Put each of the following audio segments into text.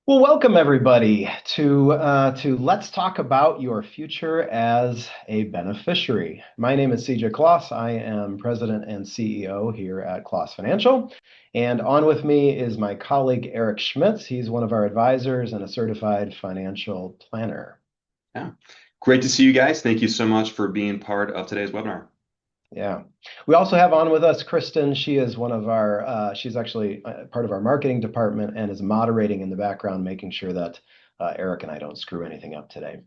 Well, welcome everybody to Let's Talk About Your Future as a Beneficiary. My name is CJ Klaas. I am President and CEO here at Klaas Financial. And on with me is my colleague Eric Schmitz. He's one of our advisors and a certified financial planner. Yeah. Great to see you guys. Thank you so much for being part of today's webinar. Yeah. We also have on with us Kristen. She is one of she's actually part of our marketing department and is moderating in the background, making sure that Eric and I don't screw anything up today.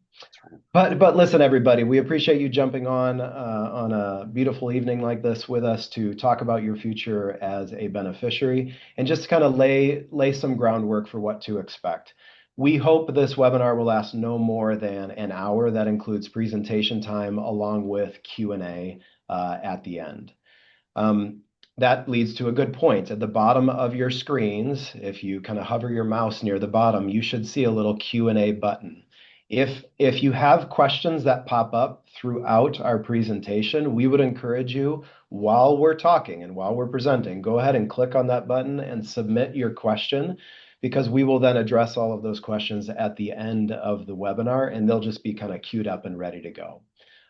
But listen, everybody, we appreciate you jumping on a beautiful evening like this with us to talk about your future as a beneficiary and just kind of lay some groundwork for what to expect. We hope this webinar will last no more than an hour. That includes presentation time along with Q&A at the end. That leads to a good point. At the bottom of your screens, if you kind of hover your mouse near the bottom, you should see a little Q&A button. If you have questions that pop up throughout our presentation, we would encourage you while we're talking and while we're presenting, go ahead and click on that button and submit your question because we will then address all of those questions at the end of the webinar and they'll just be kind of queued up and ready to go.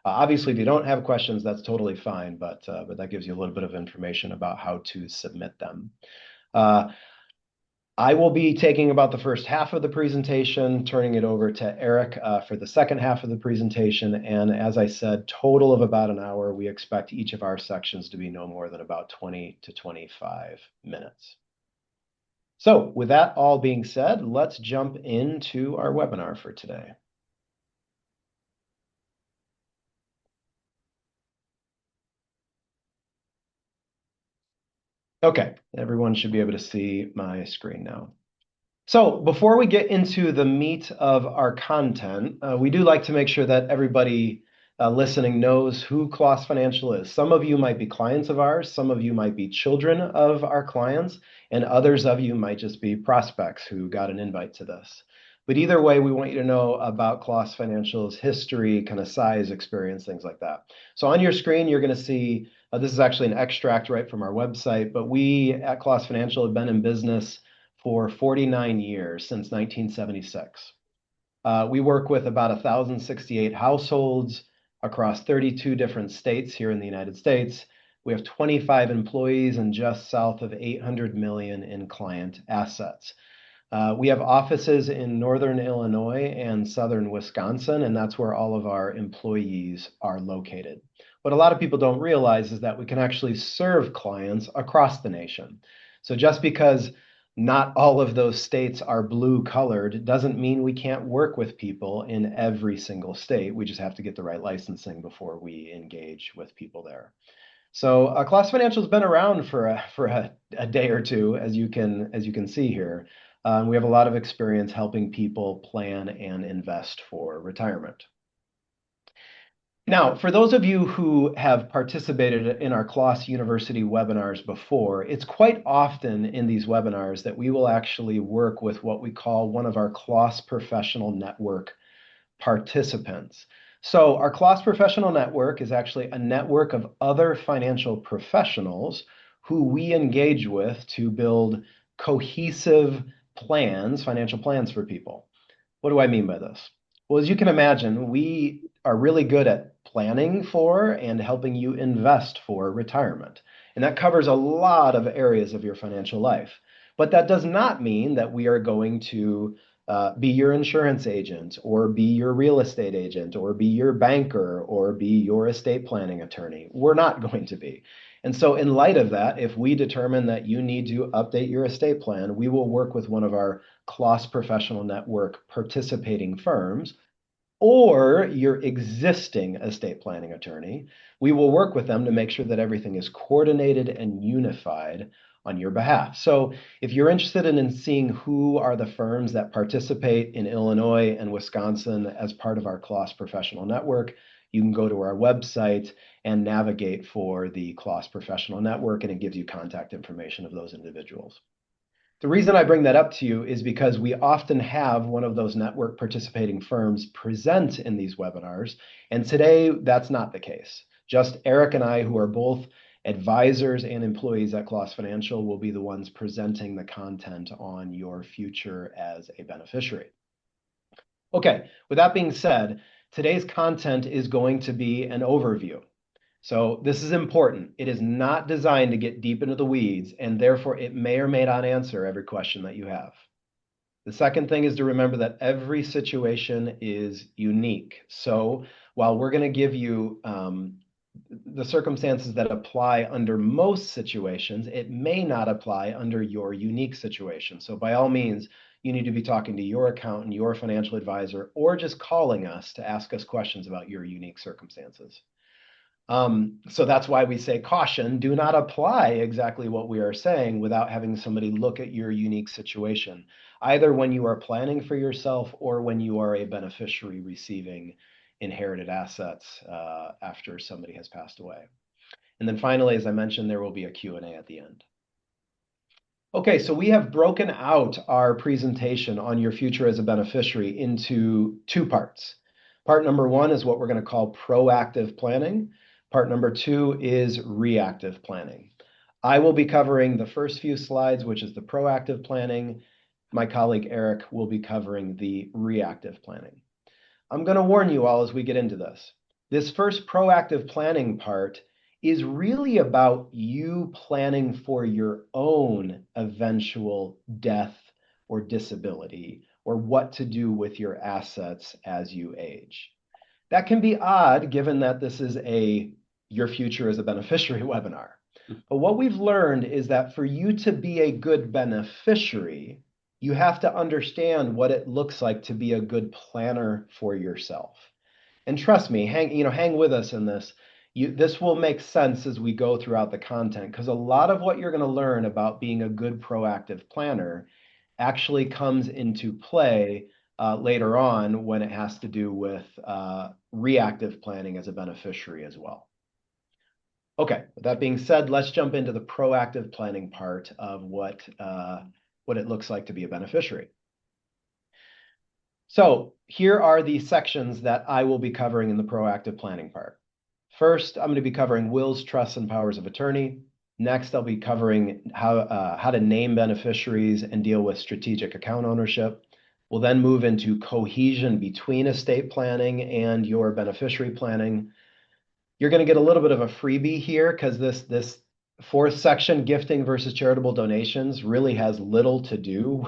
Obviously, if you don't have questions, that's totally fine, but that gives you a little bit of information about how to submit them. I will be taking about the first half of the presentation, turning it over to Eric for the second half of the presentation. And as I said, total of about an hour. We expect each of our sections to be no more than about 20 to 25 minutes. So with that all being said, let's jump into our webinar for today. Okay, everyone should be able to see my screen now. So before we get into the meat of our content, we do like to make sure that everybody listening knows who Klaas Financial is. Some of you might be clients of ours, some of you might be children of our clients, and others of you might just be prospects who got an invite to this. But either way, we want you to know about Klaas Financial's history, kind of size, experience, things like that. So on your screen, you're going to see, this is actually an extract right from our website, but we at Klaas Financial have been in business for 49 years, since 1976. We work with about 1,068 households across 32 different states here in the United States. We have 25 employees and just south of 800 million in client assets. We have offices in Northern Illinois and Southern Wisconsin, and that's where all of our employees are located. What a lot of people don't realize is that we can actually serve clients across the nation. So just because not all of those states are blue colored doesn't mean we can't work with people in every single state. We just have to get the right licensing before we engage with people there. So Klaas Financial has been around for a day or two, as you can see here. We have a lot of experience helping people plan and invest for retirement. Now, for those of you who have participated in our Klaas University webinars before, it's quite often in these webinars that we will actually work with what we call one of our Klaas Professional Network participants. So our Klaas Professional Network is actually a network of other financial professionals who we engage with to build cohesive plans, financial plans for people. What do I mean by this? Well, as you can imagine, we are really good at planning for and helping you invest for retirement. And that covers a lot of areas of your financial life. But that does not mean that we are going to be your insurance agent or be your real estate agent or be your banker or be your estate planning attorney. We're not going to be. And so in light of that, if we determine that you need to update your estate plan, we will work with one of our Klaas Professional Network participating firms or your existing estate planning attorney. We will work with them to make sure that everything is coordinated and unified on your behalf. So if you're interested in seeing who are the firms that participate in Illinois and Wisconsin as part of our Klaas Professional Network, you can go to our website and navigate for the Klaas Professional Network, and it gives you contact information of those individuals. The reason I bring that up to you is because we often have one of those network participating firms present in these webinars, and today that's not the case. Just Eric and I, who are both Advisors and employees at Klaas Financial will be the ones presenting the content on your future as a beneficiary. Okay, with that being said, today's content is going to be an overview. So this is important. It is not designed to get deep into the weeds, and therefore it may or may not answer every question that you have. The second thing is to remember that every situation is unique. So while we're going to give you the circumstances that apply under most situations, it may not apply under your unique situation. So by all means, you need to be talking to your accountant, your financial advisor, or just calling us to ask us questions about your unique circumstances. So that's why we say caution, do not apply exactly what we are saying without having somebody look at your unique situation, either when you are planning for yourself or when you are a beneficiary receiving inherited assets after somebody has passed away. And then finally, as I mentioned, there will be a Q&A at the end. Okay, so we have broken out our presentation on your future as a beneficiary into two parts. Part number one is what we're going to call proactive planning. Part number two is reactive planning. I will be covering the first few slides, which is the proactive planning. My colleague Eric will be covering the reactive planning. I'm going to warn you all as we get into this. This first proactive planning part is really about you planning for your own eventual death or disability, or what to do with your assets as you age. That can be odd given that this is your future as a beneficiary webinar. But what we've learned is that for you to be a good beneficiary, you have to understand what it looks like to be a good planner for yourself. And trust me, hang with us in this. This will make sense as we go throughout the content, because a lot of what you're going to learn about being a good proactive planner actually comes into play later on when it has to do with reactive planning as a beneficiary as well. Okay, with that being said, let's jump into the proactive planning part of what it looks like to be a beneficiary. So here are the sections that I will be covering in the proactive planning part. First, I'm going to be covering wills, trusts, and powers of attorney. Next, I'll be covering how to name beneficiaries and deal with strategic account ownership. We'll then move into cohesion between estate planning and your beneficiary planning. You're going to get a little bit of a freebie here because this fourth section, gifting versus charitable donations, really has little to do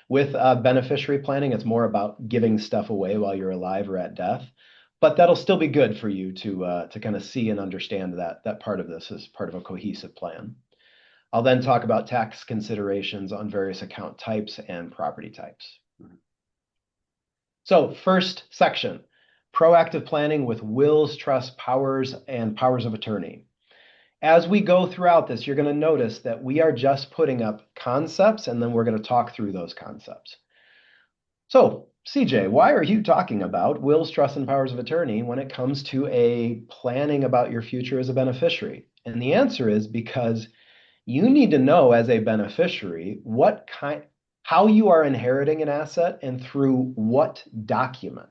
with beneficiary planning. It's more about giving stuff away while you're alive or at death. But that'll still be good for you to kind of see and understand that part of this is part of a cohesive plan. I'll then talk about tax considerations on various account types and property types. So first section, proactive planning with wills, trusts, powers, and powers of attorney. As we go throughout this, you're going to notice that we are just putting up concepts, and then we're going to talk through those concepts. So, CJ, why are you talking about wills, trusts, and powers of attorney when it comes to a planning about your future as a beneficiary? And the answer is because you need to know as a beneficiary how you are inheriting an asset and through what document.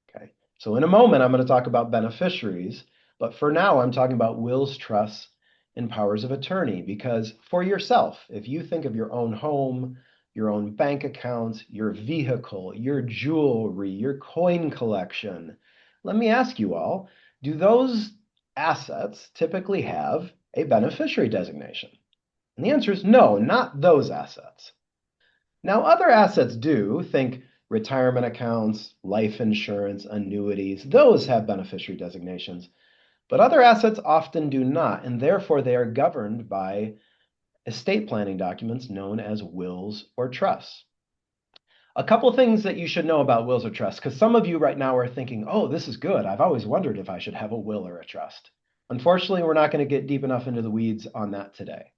Okay. So in a moment, I'm going to talk about beneficiaries, but for now, I'm talking about wills, trusts, and powers of attorney, because for yourself, if you think of your own home, your own bank accounts, your vehicle, your jewelry, your coin collection, let me ask you all, do those assets typically have a beneficiary designation? And the answer is no, not those assets. Now, other assets do. Think retirement accounts, life insurance, annuities. Those have beneficiary designations. But other assets often do not, and therefore they are governed by estate planning documents known as wills or trusts. A couple of things that you should know about wills or trusts, because some of you right now are thinking, oh, this is good. I've always wondered if I should have a will or a trust. Unfortunately, we're not going to get deep enough into the weeds on that today.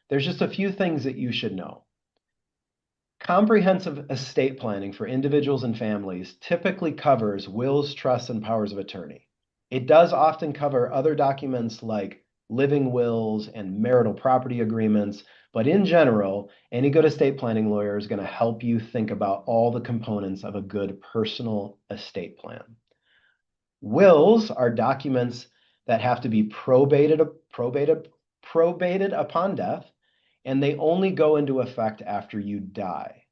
There's just a few things that you should know. Comprehensive estate planning for individuals and families typically covers wills, trusts, and powers of attorney. It does often cover other documents like living wills and marital property agreements, but in general, any good estate planning lawyer is going to help you think about all the components of a good personal estate plan. Wills are documents that have to be probated upon death, and they only go into effect after you die.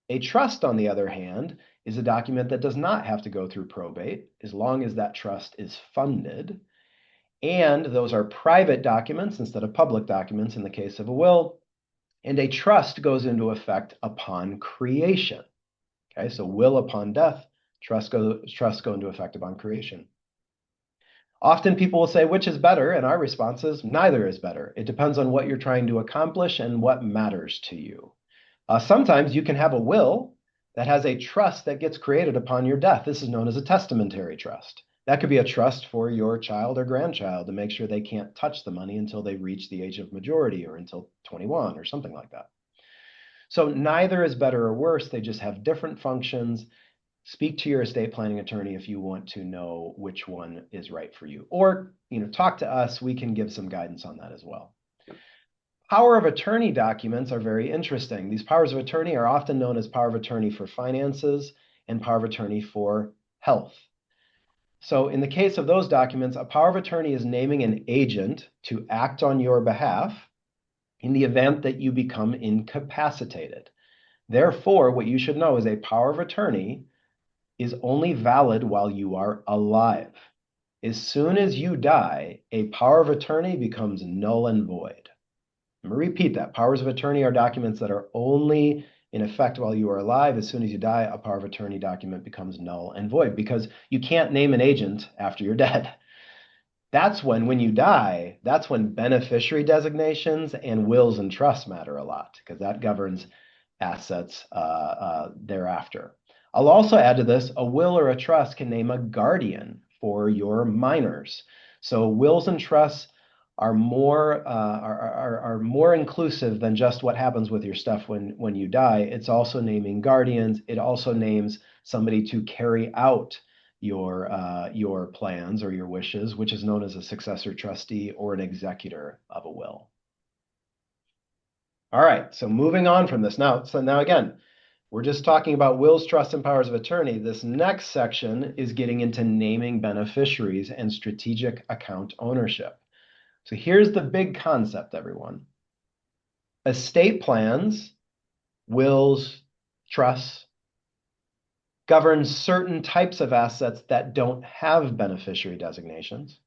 A trust, on the other hand, is a document that does not have to go through probate as long as that trust is funded. And those are private documents instead of public documents in the case of a will. And a trust goes into effect upon creation. Okay, so will upon death, trust go into effect upon creation. Often people will say, which is better? And our response is, neither is better. It depends on what you're trying to accomplish and what matters to you. Sometimes you can have a will that has a trust that gets created upon your death. This is known as a testamentary trust. That could be a trust for your child or grandchild to make sure they can't touch the money until they reach the age of majority or until 21 or something like that. So neither is better or worse. They just have different functions. Speak to your estate planning attorney if you want to know which one is right for you. Or, talk to us. We can give some guidance on that as well. Power of attorney documents are very interesting. These powers of attorney are often known as power of attorney for finances and power of attorney for health. So in the case of those documents, a power of attorney is naming an agent to act on your behalf in the event that you become incapacitated. Therefore, what you should know is a power of attorney is only valid while you are alive. As soon as you die, a power of attorney becomes null and void. I'm going to repeat that. Powers of attorney are documents that are only in effect while you are alive. As soon as you die, a power of attorney document becomes null and void because you can't name an agent after you're dead. That's when you die, that's when beneficiary designations and wills and trusts matter a lot because that governs assets thereafter. I'll also add to this, a will or a trust can name a guardian for your minors. So wills and trusts are more inclusive than just what happens with your stuff when you die. It's also naming guardians. It also names somebody to carry out your plans or your wishes, which is known as a successor trustee or an executor of a will. All right, so moving on from this now. So now again, we're just talking about wills, trusts, and powers of attorney. This next section is getting into naming beneficiaries and strategic account ownership. So here's the big concept, everyone. Estate plans, wills, trusts, govern certain types of assets that don't have beneficiary designations.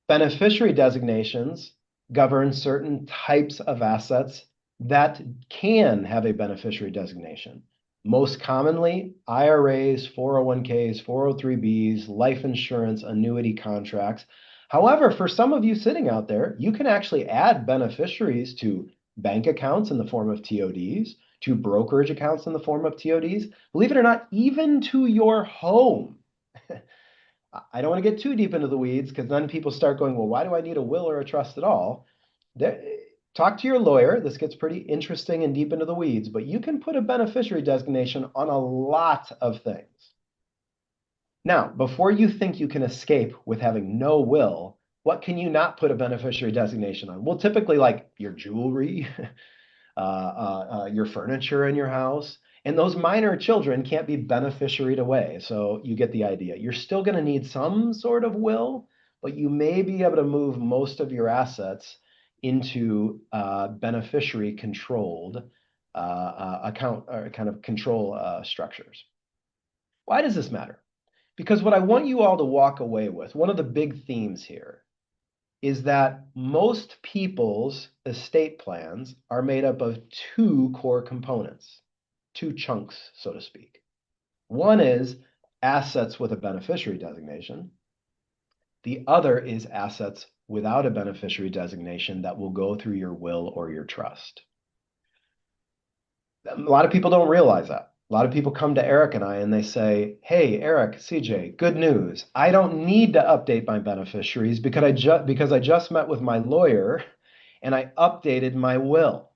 Beneficiary designations govern certain types of assets that can have a beneficiary designation. Most commonly, IRAs, 401ks, 403bs, life insurance, annuity contracts. However, for some of you sitting out there, you can actually add beneficiaries to bank accounts in the form of TODs, to brokerage accounts in the form of TODs, believe it or not, even to your home. I don't want to get too deep into the weeds because then people start going, well, why do I need a will or a trust at all? Talk to your lawyer. This gets pretty interesting and deep into the weeds, but you can put a beneficiary designation on a lot of things. Now, before you think you can escape with having no will, what can you not put a beneficiary designation on? Well, typically like your jewelry, your furniture in your house, and those minor children can't be beneficiaried away. So you get the idea. You're still going to need some sort of will, but you may be able to move most of your assets into beneficiary controlled account or kind of control structures. Why does this matter? Because what I want you all to walk away with, one of the big themes here, is that most people's estate plans are made up of two core components, two chunks, so to speak. One is assets with a beneficiary designation. The other is assets without a beneficiary designation that will go through your will or your trust. A lot of people don't realize that. A lot of people come to Eric and I and they say, hey, Eric, CJ, good news. I don't need to update my beneficiaries because I just met with my lawyer and I updated my will.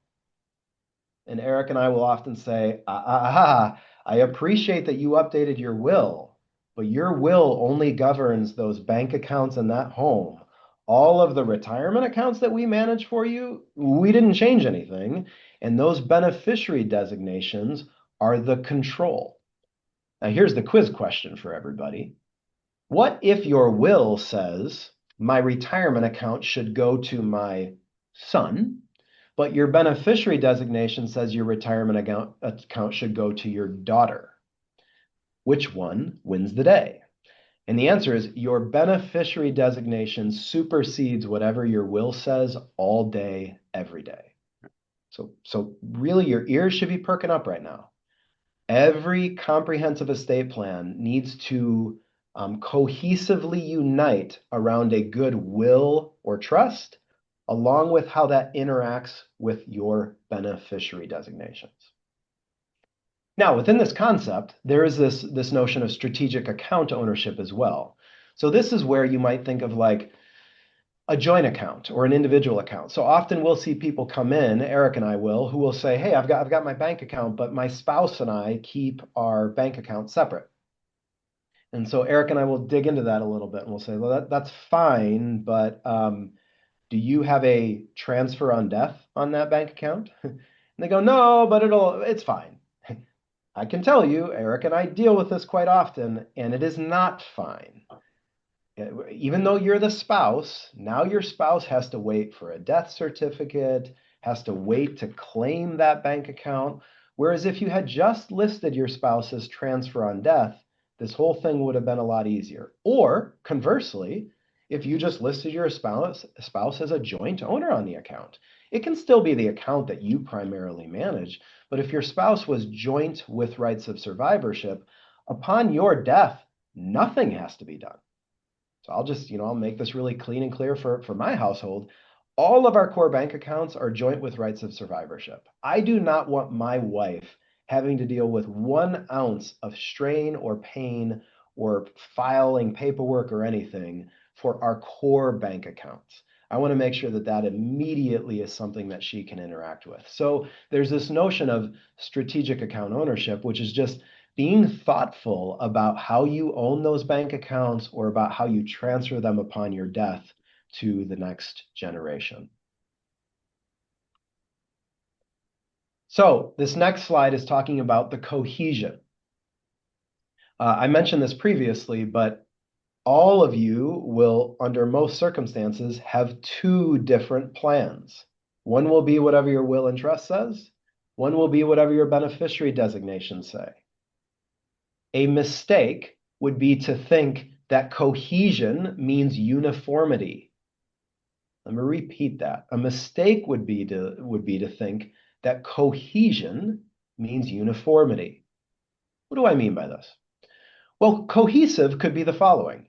And Eric and I will often say, I appreciate that you updated your will, but your will only governs those bank accounts in that home. All of the retirement accounts that we manage for you, we didn't change anything. And those beneficiary designations are the control. Now, here's the quiz question for everybody. What if your will says my retirement account should go to my son, but your beneficiary designation says your retirement account should go to your daughter? Which one wins the day? And the answer is your beneficiary designation supersedes whatever your will says all day, every day. So really your ears should be perking up right now. Every comprehensive estate plan needs to cohesively unite around a good will or trust, along with how that interacts with your beneficiary designations. Now, within this concept, there is this notion of strategic account ownership as well. So this is where you might think of like a joint account or an individual account. So often we'll see people come in, Eric and I will, who will say, "Hey, I've got my bank account, but my spouse and I keep our bank account separate." And so Eric and I will dig into that a little bit and we'll say, "Well, that's fine, but do you have a transfer on death on that bank account?" And they go, "No, but it's fine." I can tell you, Eric and I deal with this quite often, and it is not fine. Even though you're the spouse, now your spouse has to wait for a death certificate, has to wait to claim that bank account. Whereas if you had just listed your spouse's transfer on death, this whole thing would have been a lot easier. Or conversely, if you just listed your spouse as a joint owner on the account, it can still be the account that you primarily manage. But if your spouse was joint with rights of survivorship, upon your death, nothing has to be done. So I'll make this really clean and clear for my household. All of our core bank accounts are joint with rights of survivorship. I do not want my wife having to deal with 1 ounce of strain or pain or filing paperwork or anything for our core bank accounts. I want to make sure that that immediately is something that she can interact with. So there's this notion of strategic account ownership, which is just being thoughtful about how you own those bank accounts or about how you transfer them upon your death to the next generation. So this next slide is talking about the cohesion. I mentioned this previously, but all of you will, under most circumstances, have two different plans. One will be whatever your will and trust says. One will be whatever your beneficiary designations say. A mistake would be to think that cohesion means uniformity. Let me repeat that. A mistake would be to think that cohesion means uniformity. What do I mean by this? Well, cohesive could be the following.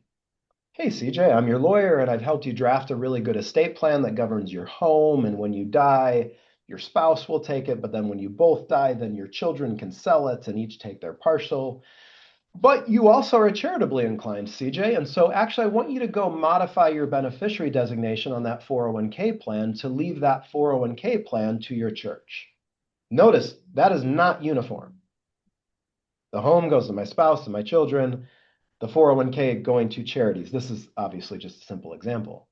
"Hey, CJ, I'm your lawyer, and I've helped you draft a really good estate plan that governs your home, and when you die, your spouse will take it, but then when you both die, then your children can sell it and each take their partial. But you also are charitably inclined, CJ, and so actually I want you to go modify your beneficiary designation on that 401k plan to leave that 401k plan to your church." Notice that is not uniform. The home goes to my spouse and my children, the 401k going to charities. This is obviously just a simple example.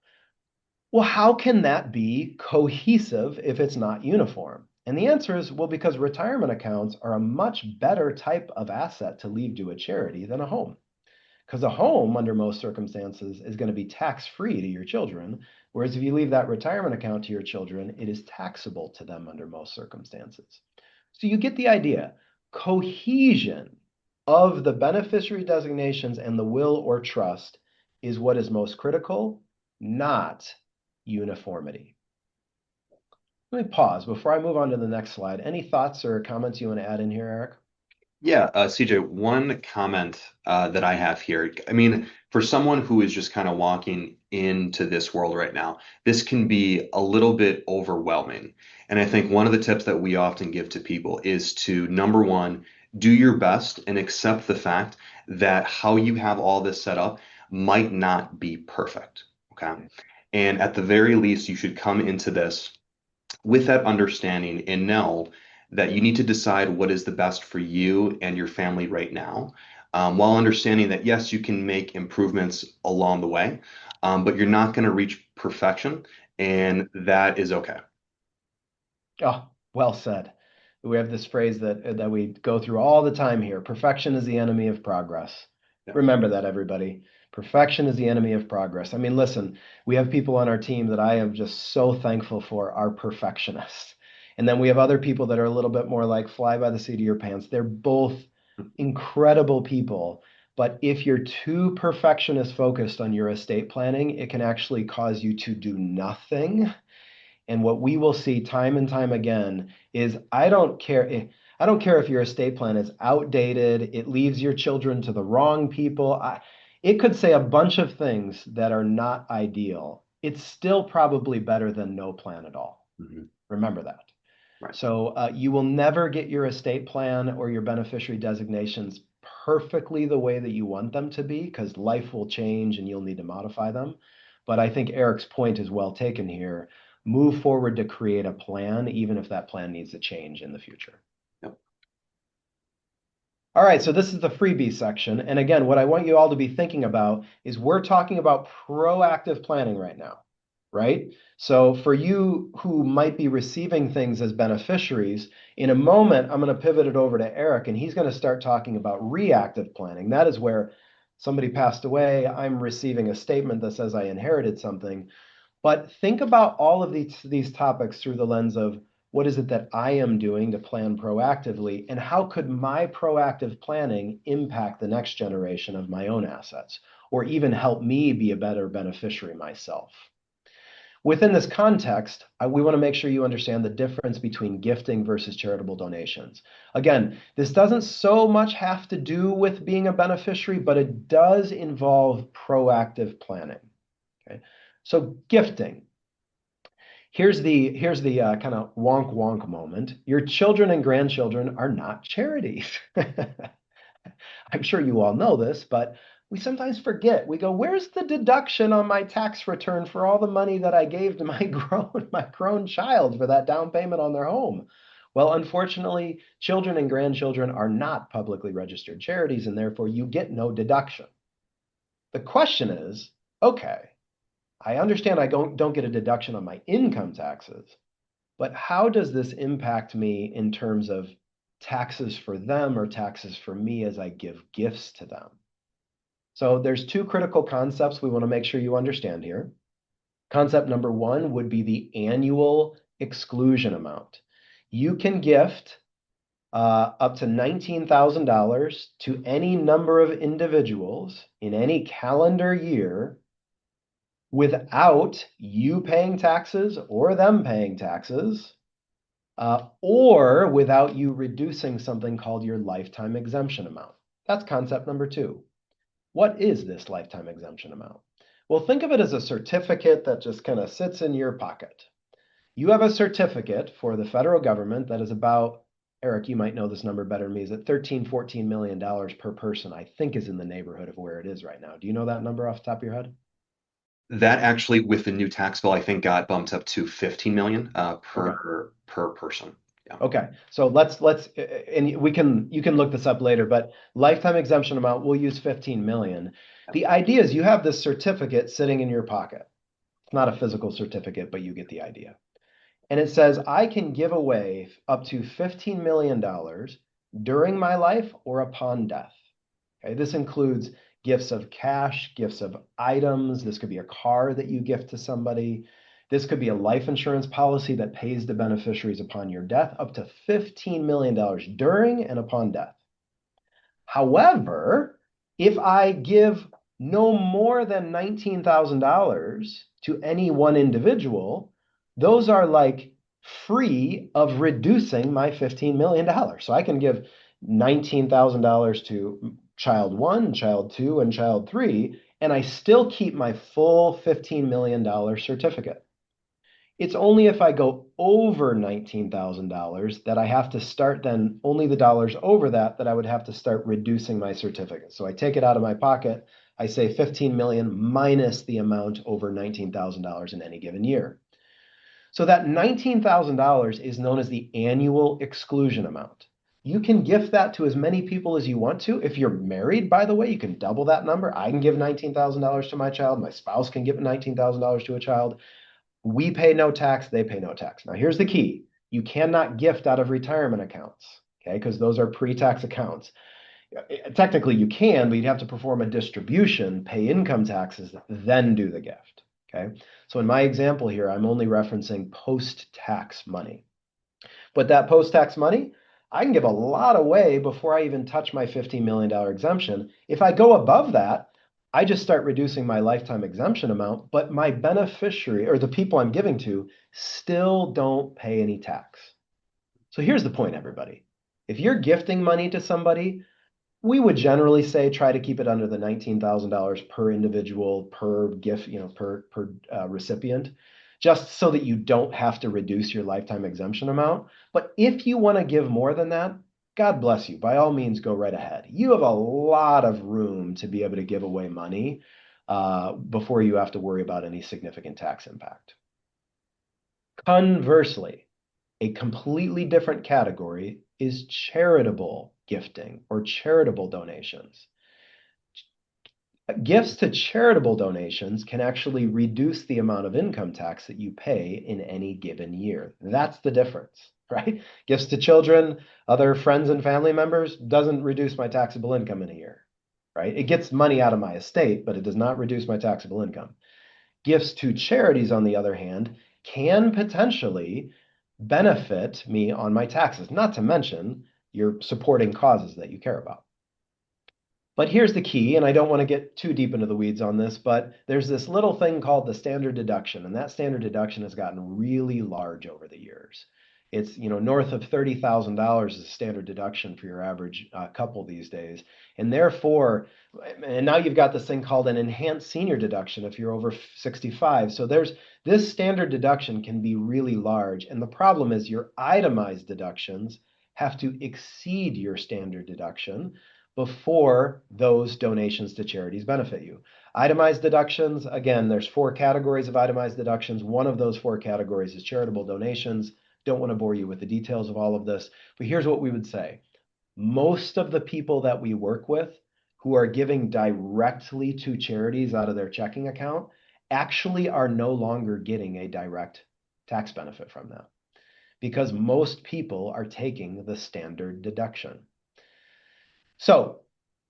Well, how can that be cohesive if it's not uniform? And the answer is, well, because retirement accounts are a much better type of asset to leave to a charity than a home. Because a home, under most circumstances, is going to be tax-free to your children, whereas if you leave that retirement account to your children, it is taxable to them under most circumstances. So you get the idea. Cohesion of the beneficiary designations and the will or trust is what is most critical, not uniformity. Let me pause before I move on to the next slide. Any thoughts or comments you want to add in here, Eric? Yeah, CJ, one comment that I have here. I mean, for someone who is just kind of walking into this world right now, this can be a little bit overwhelming. And I think one of the tips that we often give to people is to, number one, do your best and accept the fact that how you have all this set up might not be perfect. Okay. And at the very least, you should come into this with that understanding and know that you need to decide what is the best for you and your family right now, while understanding that, yes, you can make improvements along the way, but you're not going to reach perfection, and that is okay. Oh, well said. We have this phrase that we go through all the time here. Perfection is the enemy of progress. Yeah. Remember that, everybody. Perfection is the enemy of progress. I mean, listen, we have people on our team that I am just so thankful for are perfectionists. And then we have other people that are a little bit more like fly by the seat of your pants. They're both incredible people. But if you're too perfectionist focused on your estate planning, it can actually cause you to do nothing. And what we will see time and time again is I don't care if your estate plan is outdated, it leaves your children to the wrong people. It could say a bunch of things that are not ideal. It's still probably better than no plan at all. Mhm. Remember that. Right. So you will never get your estate plan or your beneficiary designations perfectly the way that you want them to be because life will change and you'll need to modify them. But I think Eric's point is well taken here. Move forward to create a plan, even if that plan needs to change in the future. Yep. All right, so this is the freebie section. And again, what I want you all to be thinking about is we're talking about proactive planning right now, right? So for you who might be receiving things as beneficiaries, in a moment, I'm going to pivot it over to Eric, and he's going to start talking about reactive planning. That is where somebody passed away. I'm receiving a statement that says I inherited something. But think about all of these topics through the lens of what is it that I am doing to plan proactively, and how could my proactive planning impact the next generation of my own assets, or even help me be a better beneficiary myself. Within this context, we want to make sure you understand the difference between gifting versus charitable donations. Again, this doesn't so much have to do with being a beneficiary, but it does involve proactive planning. Okay, so gifting. Here's the kind of wonk wonk moment. Your children and grandchildren are not charities. I'm sure you all know this, but we sometimes forget. We go, where's the deduction on my tax return for all the money that I gave to my grown child for that down payment on their home? Well, unfortunately, children and grandchildren are not publicly registered charities, and therefore you get no deduction. The question is, okay, I understand I don't get a deduction on my income taxes, but how does this impact me in terms of taxes for them or taxes for me as I give gifts to them? So there's two critical concepts we want to make sure you understand here. Concept number one would be the annual exclusion amount. You can gift up to $19,000 to any number of individuals in any calendar year without you paying taxes or them paying taxes, or without you reducing something called your lifetime exemption amount. That's concept number two. What is this lifetime exemption amount? Well, think of it as a certificate that just kind of sits in your pocket. You have a certificate for the federal government that is about, Eric, you might know this number better than me, is it $13-14 million per person, I think is in the neighborhood of where it is right now. Do you know that number off the top of your head? That actually, with the new tax bill, I think got bumped up to 15 million Okay. per person. Yeah. Okay, so and you can look this up later, but lifetime exemption amount, we'll use 15 million. The idea is you have this certificate sitting in your pocket. It's not a physical certificate, but you get the idea. And it says I can give away up to $15 million during my life or upon death. Okay, this includes gifts of cash, gifts of items. This could be a car that you gift to somebody. This could be a life insurance policy that pays the beneficiaries upon your death, up to $15 million during and upon death. However, if I give no more than $19,000 to any one individual, those are like free of reducing my $15 million. So I can give $19,000 to child one, child two, and child three, and I still keep my full $15 million certificate. It's only if I go over $19,000 that I have to start then only the dollars over that I would have to start reducing my certificate. So I take it out of my pocket. I say 15 million minus the amount over $19,000 in any given year. So that $19,000 is known as the annual exclusion amount. You can gift that to as many people as you want to. If you're married, by the way, you can double that number. I can give $19,000 to my child. My spouse can give $19,000 to a child. We pay no tax, they pay no tax. Now, here's the key. You cannot gift out of retirement accounts, okay, because those are pre-tax accounts. Technically, you can, but you'd have to perform a distribution, pay income taxes, then do the gift. Okay. So in my example here, I'm only referencing post-tax money. But that post-tax money, I can give a lot away before I even touch my $15 million exemption. If I go above that, I just start reducing my lifetime exemption amount, but my beneficiary or the people I'm giving to still don't pay any tax. So here's the point, everybody. If you're gifting money to somebody, we would generally say try to keep it under the $19,000 per individual, per gift, per recipient, just so that you don't have to reduce your lifetime exemption amount. But if you want to give more than that, God bless you. By all means, go right ahead. You have a lot of room to be able to give away money before you have to worry about any significant tax impact. Conversely, a completely different category is charitable gifting or charitable donations. Gifts to charitable donations can actually reduce the amount of income tax that you pay in any given year. That's the difference, right? Gifts to children, other friends and family members doesn't reduce my taxable income in a year, right? It gets money out of my estate, but it does not reduce my taxable income. Gifts to charities, on the other hand, can potentially benefit me on my taxes, not to mention you're supporting causes that you care about. But here's the key, and I don't want to get too deep into the weeds on this, but there's this little thing called the standard deduction, and that standard deduction has gotten really large over the years. It's, north of $30,000 is standard deduction for your average couple these days. And therefore, and now you've got this thing called an enhanced senior deduction if you're over 65. So this standard deduction can be really large. And the problem is your itemized deductions have to exceed your standard deduction before those donations to charities benefit you. Itemized deductions, again, there's 4 categories of itemized deductions. One of those 4 categories is charitable donations. Don't want to bore you with the details of all of this, but here's what we would say. Most of the people that we work with who are giving directly to charities out of their checking account actually are no longer getting a direct tax benefit from that because most people are taking the standard deduction. So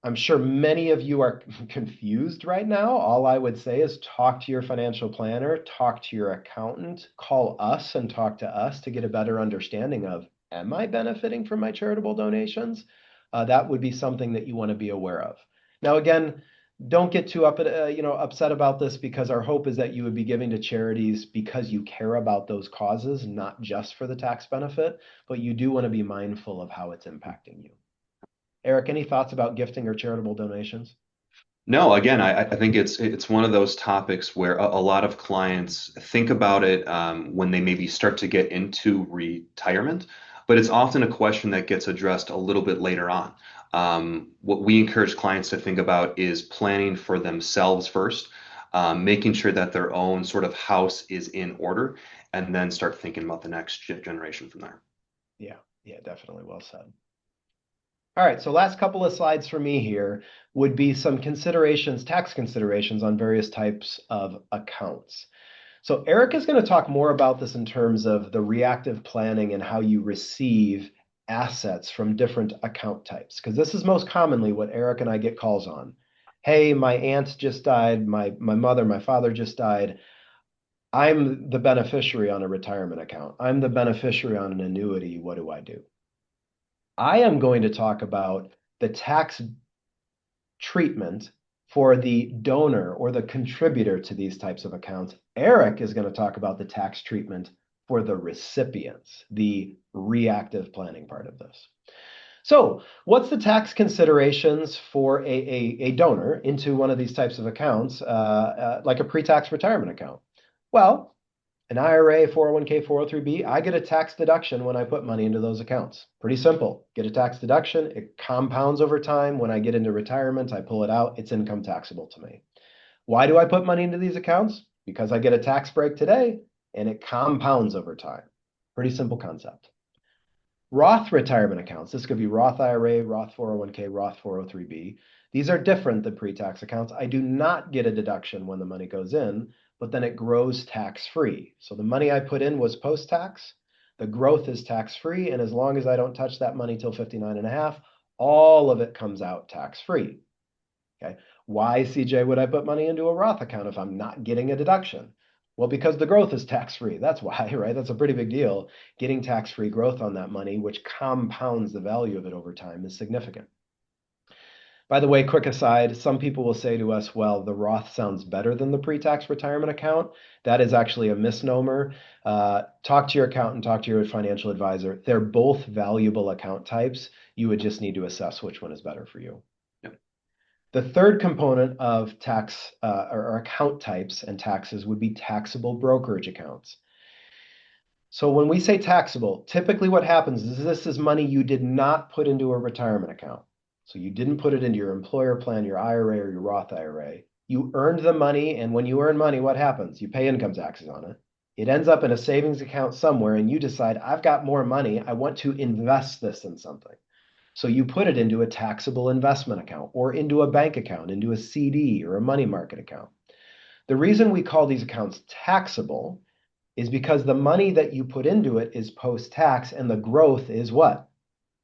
I'm sure many of you are confused right now. All I would say is talk to your financial planner, talk to your accountant, call us and talk to us to get a better understanding of, am I benefiting from my charitable donations? That would be something that you want to be aware of. Now, again, don't get too upset about this because our hope is that you would be giving to charities because you care about those causes, not just for the tax benefit, but you do want to be mindful of how it's impacting you. Eric, any thoughts about gifting or charitable donations? No, again, I think it's one of those topics where a lot of clients think about it when they maybe start to get into retirement, but it's often a question that gets addressed a little bit later on. What we encourage clients to think about is planning for themselves first, making sure that their own sort of house is in order, and then start thinking about the next generation from there. Yeah, definitely well said. All right, so last couple of slides for me here would be some considerations, tax considerations on various types of accounts. So Eric is going to talk more about this in terms of the reactive planning and how you receive assets from different account types, because this is most commonly what Eric and I get calls on. Hey, my aunt just died, my mother, my father just died. I'm the beneficiary on a retirement account. I'm the beneficiary on an annuity. What do I do? I am going to talk about the tax treatment for the donor or the contributor to these types of accounts. Eric is going to talk about the tax treatment for the recipients, the reactive planning part of this. So what's the tax considerations for a donor into one of these types of accounts, like a pre-tax retirement account? Well, an IRA, 401k, 403b, I get a tax deduction when I put money into those accounts. Pretty simple. Get a tax deduction. It compounds over time. When I get into retirement, I pull it out. It's income taxable to me. Why do I put money into these accounts? Because I get a tax break today and it compounds over time. Pretty simple concept. Roth retirement accounts. This could be Roth IRA, Roth 401k, Roth 403b. These are different than pre-tax accounts. I do not get a deduction when the money goes in, but then it grows tax-free. So the money I put in was post-tax. The growth is tax-free, and as long as I don't touch that money till 59 and a half, all of it comes out tax-free. Okay. Why, CJ, would I put money into a Roth account if I'm not getting a deduction? Well, because the growth is tax-free. That's why, right? That's a pretty big deal. Getting tax-free growth on that money, which compounds the value of it over time, is significant. By the way, quick aside, some people will say to us, well, the Roth sounds better than the pre-tax retirement account. That is actually a misnomer. Talk to your accountant, talk to your financial advisor. They're both valuable account types. You would just need to assess which one is better for you. Yep. The third component of tax or account types and taxes would be taxable brokerage accounts. So when we say taxable, typically what happens is this is money you did not put into a retirement account. So you didn't put it into your employer plan, your IRA, or your Roth IRA. You earned the money, and when you earn money, what happens? You pay income taxes on it. It ends up in a savings account somewhere, and you decide, I've got more money. I want to invest this in something. So you put it into a taxable investment account or into a bank account, into a CD or a money market account. The reason we call these accounts taxable is because the money that you put into it is post-tax and the growth is what?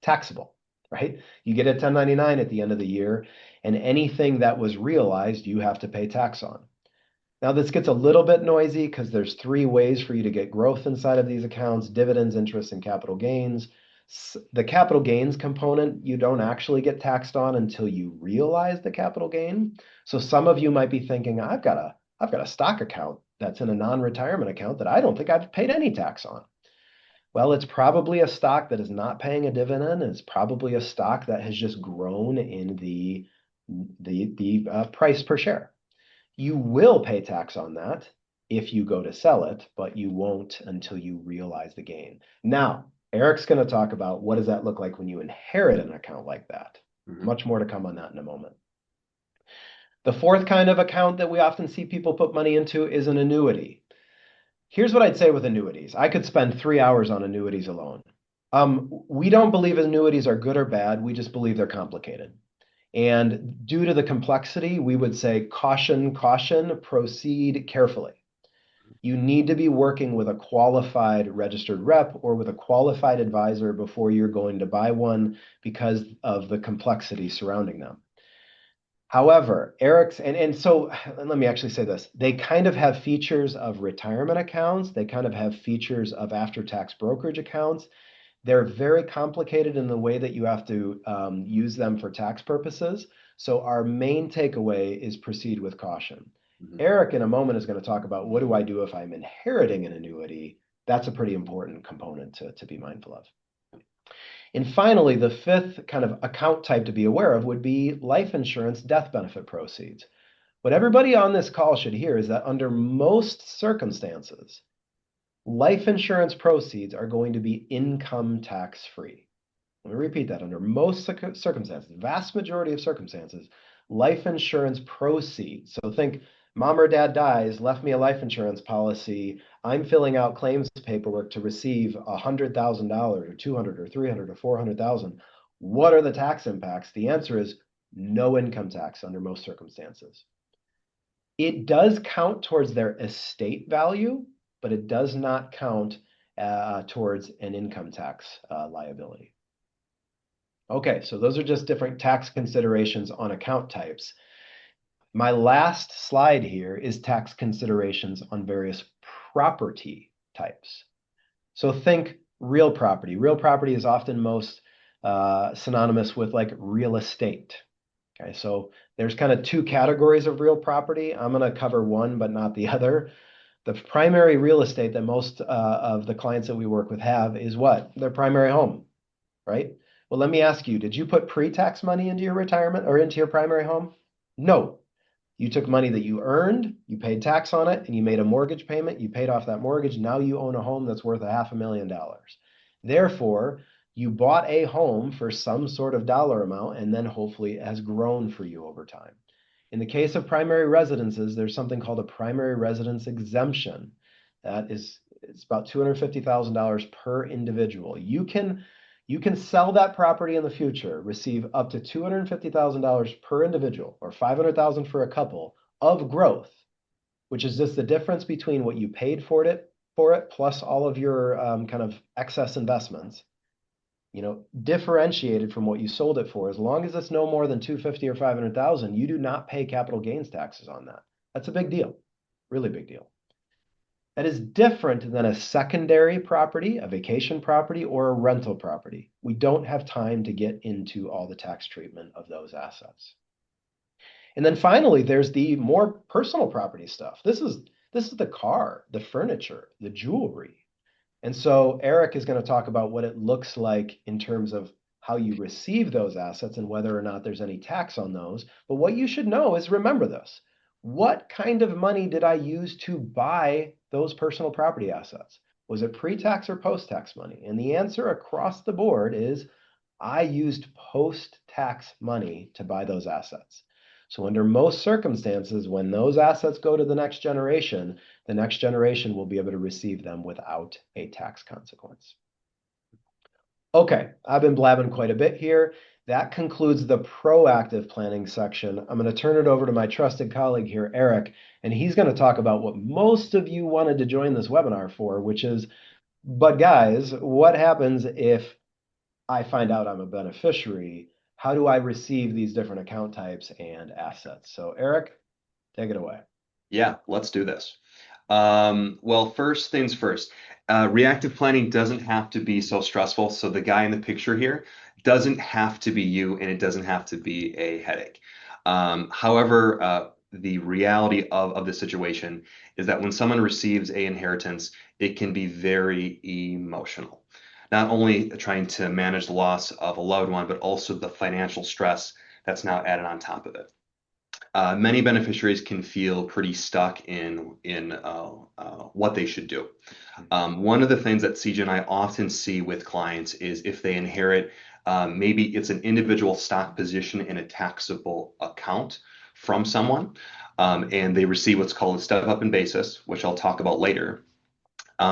Taxable, right? You get a 1099 at the end of the year, and anything that was realized, you have to pay tax on. Now, this gets a little bit noisy because there's three ways for you to get growth inside of these accounts: dividends, interest, and capital gains. The capital gains component, you don't actually get taxed on until you realize the capital gain. So some of you might be thinking, I've got a stock account that's in a non-retirement account that I don't think I've paid any tax on. Well, it's probably a stock that is not paying a dividend. It's probably a stock that has just grown in the price per share. You will pay tax on that if you go to sell it, but you won't until you realize the gain. Now, Eric's going to talk about what does that look like when you inherit an account like that. Much more to come on that in a moment. The fourth kind of account that we often see people put money into is an annuity. Here's what I'd say with annuities. I could spend 3 hours on annuities alone. We don't believe annuities are good or bad. We just believe they're complicated. And due to the complexity, we would say caution, caution, proceed carefully. You need to be working with a qualified registered rep or with a qualified advisor before you're going to buy one because of the complexity surrounding them. However, so let me actually say this. They kind of have features of retirement accounts. They kind of have features of after-tax brokerage accounts. They're very complicated in the way that you have to use them for tax purposes. So our main takeaway is proceed with caution. Eric, in a moment, is going to talk about what do I do if I'm inheriting an annuity. That's a pretty important component to be mindful of. And finally, the fifth kind of account type to be aware of would be life insurance death benefit proceeds. What everybody on this call should hear is that under most circumstances, life insurance proceeds are going to be income tax free. Let me repeat that. Under most circumstances, vast majority of circumstances, life insurance proceeds. So think mom or dad dies, left me a life insurance policy. I'm filling out claims paperwork to receive $100,000 or 200 or 300 or 400,000. What are the tax impacts? The answer is no income tax under most circumstances. It does count towards their estate value, but it does not count towards an income tax liability. Okay, so those are just different tax considerations on account types. My last slide here is tax considerations on various property types. So think real property. Real property is often most synonymous with like real estate. Okay, so there's kind of two categories of real property. I'm going to cover one, but not the other. The primary real estate that most of the clients that we work with have is what? Their primary home, right? Well, let me ask you, did you put pre-tax money into your retirement or into your primary home? No. You took money that you earned, you paid tax on it, and you made a mortgage payment. You paid off that mortgage. Now you own a home that's worth $500,000. Therefore, you bought a home for some sort of dollar amount, and then hopefully it has grown for you over time. In the case of primary residences, there's something called a primary residence exemption. It's about $250,000 per individual. You can sell that property in the future, receive up to $250,000 per individual or $500,000 for a couple of growth, which is just the difference between what you paid for it plus all of your kind of excess investments. differentiated from what you sold it for, as long as it's no more than 250 or 500,000, you do not pay capital gains taxes on that. That's a big deal, really big deal. That is different than a secondary property, a vacation property, or a rental property. We don't have time to get into all the tax treatment of those assets. And then finally, there's the more personal property stuff. This is the car, the furniture, the jewelry. And so Eric is going to talk about what it looks like in terms of how you receive those assets and whether or not there's any tax on those. But what you should know is remember this. What kind of money did I use to buy those personal property assets? Was it pre-tax or post-tax money? And the answer across the board is I used post-tax money to buy those assets. So under most circumstances, when those assets go to the next generation will be able to receive them without a tax consequence. Okay, I've been blabbing quite a bit here. That concludes the proactive planning section. I'm going to turn it over to my trusted colleague here, Eric, and he's going to talk about what most of you wanted to join this webinar for, which is, but guys, what happens if I find out I'm a beneficiary? How do I receive these different account types and assets? So Eric, take it away. Yeah, let's do this. Well, first things first, reactive planning doesn't have to be so stressful. So the guy in the picture here doesn't have to be you, and it doesn't have to be a headache. However, the reality of the situation is that when someone receives a inheritance, it can be very emotional. Not only trying to manage the loss of a loved one, but also the financial stress that's now added on top of it. Many beneficiaries can feel pretty stuck in what they should do. One of the things that CJ and I often see with clients is if they inherit, maybe it's an individual stock position in a taxable account from someone, and they receive what's called a step up in basis, which I'll talk about later.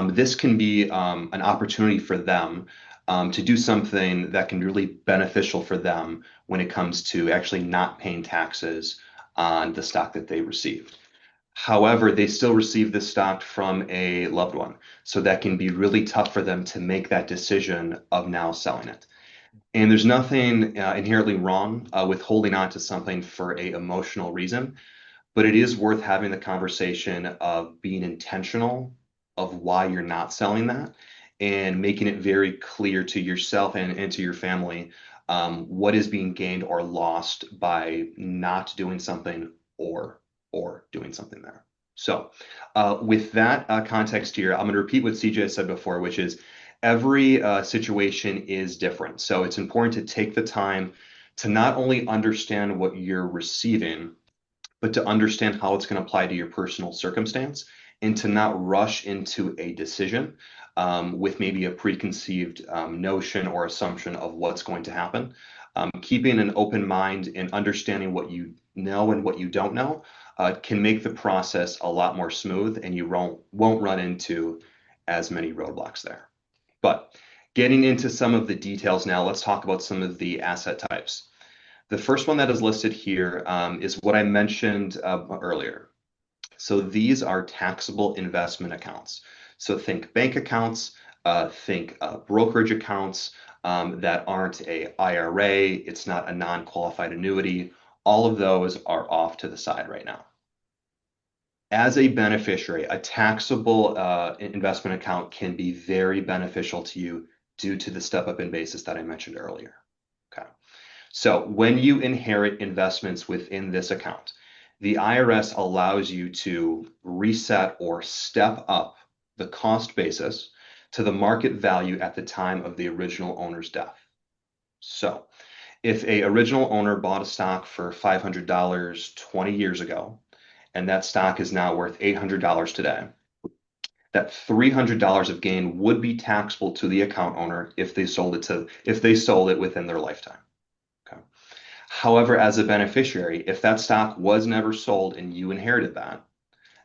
This can be an opportunity for them to do something that can be really beneficial for them when it comes to actually not paying taxes on the stock that they received. However, they still receive this stock from a loved one. So that can be really tough for them to make that decision of now selling it. And there's nothing inherently wrong with holding on to something for an emotional reason, but it is worth having the conversation of being intentional of why you're not selling that and making it very clear to yourself and to your family what is being gained or lost by not doing something or doing something there. So with that context here, I'm going to repeat what CJ said before, which is every situation is different. So it's important to take the time to not only understand what you're receiving, but to understand how it's going to apply to your personal circumstance and to not rush into a decision with maybe a preconceived notion or assumption of what's going to happen. Keeping an open mind and understanding what you know and what you don't know can make the process a lot more smooth, and you won't run into as many roadblocks there. But getting into some of the details now, let's talk about some of the asset types. The first one that is listed here is what I mentioned earlier. So these are taxable investment accounts. So think bank accounts, think brokerage accounts that aren't a IRA, it's not a non-qualified annuity. All of those are off to the side right now. As a beneficiary, a taxable investment account can be very beneficial to you due to the step up in basis that I mentioned earlier. Okay. So when you inherit investments within this account, the IRS allows you to reset or step up the cost basis to the market value at the time of the original owner's death. So if a original owner bought a stock for $500 20 years ago, and that stock is now worth $800 today, that $300 of gain would be taxable to the account owner if they sold it within their lifetime. Okay. However, as a beneficiary, if that stock was never sold and you inherited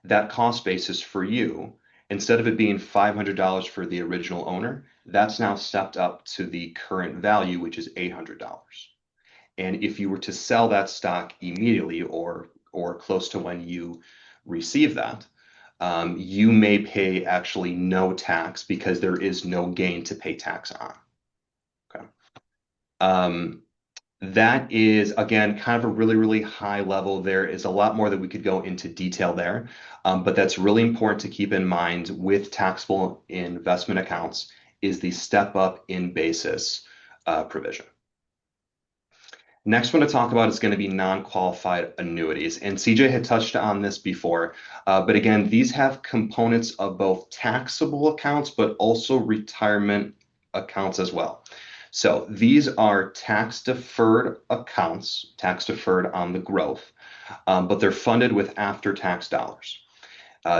that cost basis for you, instead of it being $500 for the original owner, that's now stepped up to the current value, which is $800. And if you were to sell that stock immediately or close to when you receive that, you may pay actually no tax because there is no gain to pay tax on. Okay. Um, that is, again, kind of a really, really high level. There is a lot more that we could go into detail there, but that's really important to keep in mind with taxable investment accounts is the step up in basis provision. Next one to talk about is going to be non-qualified annuities. And CJ had touched on this before, but again, these have components of both taxable accounts, but also retirement accounts as well. So these are tax deferred accounts, tax deferred on the growth, but they're funded with after-tax dollars.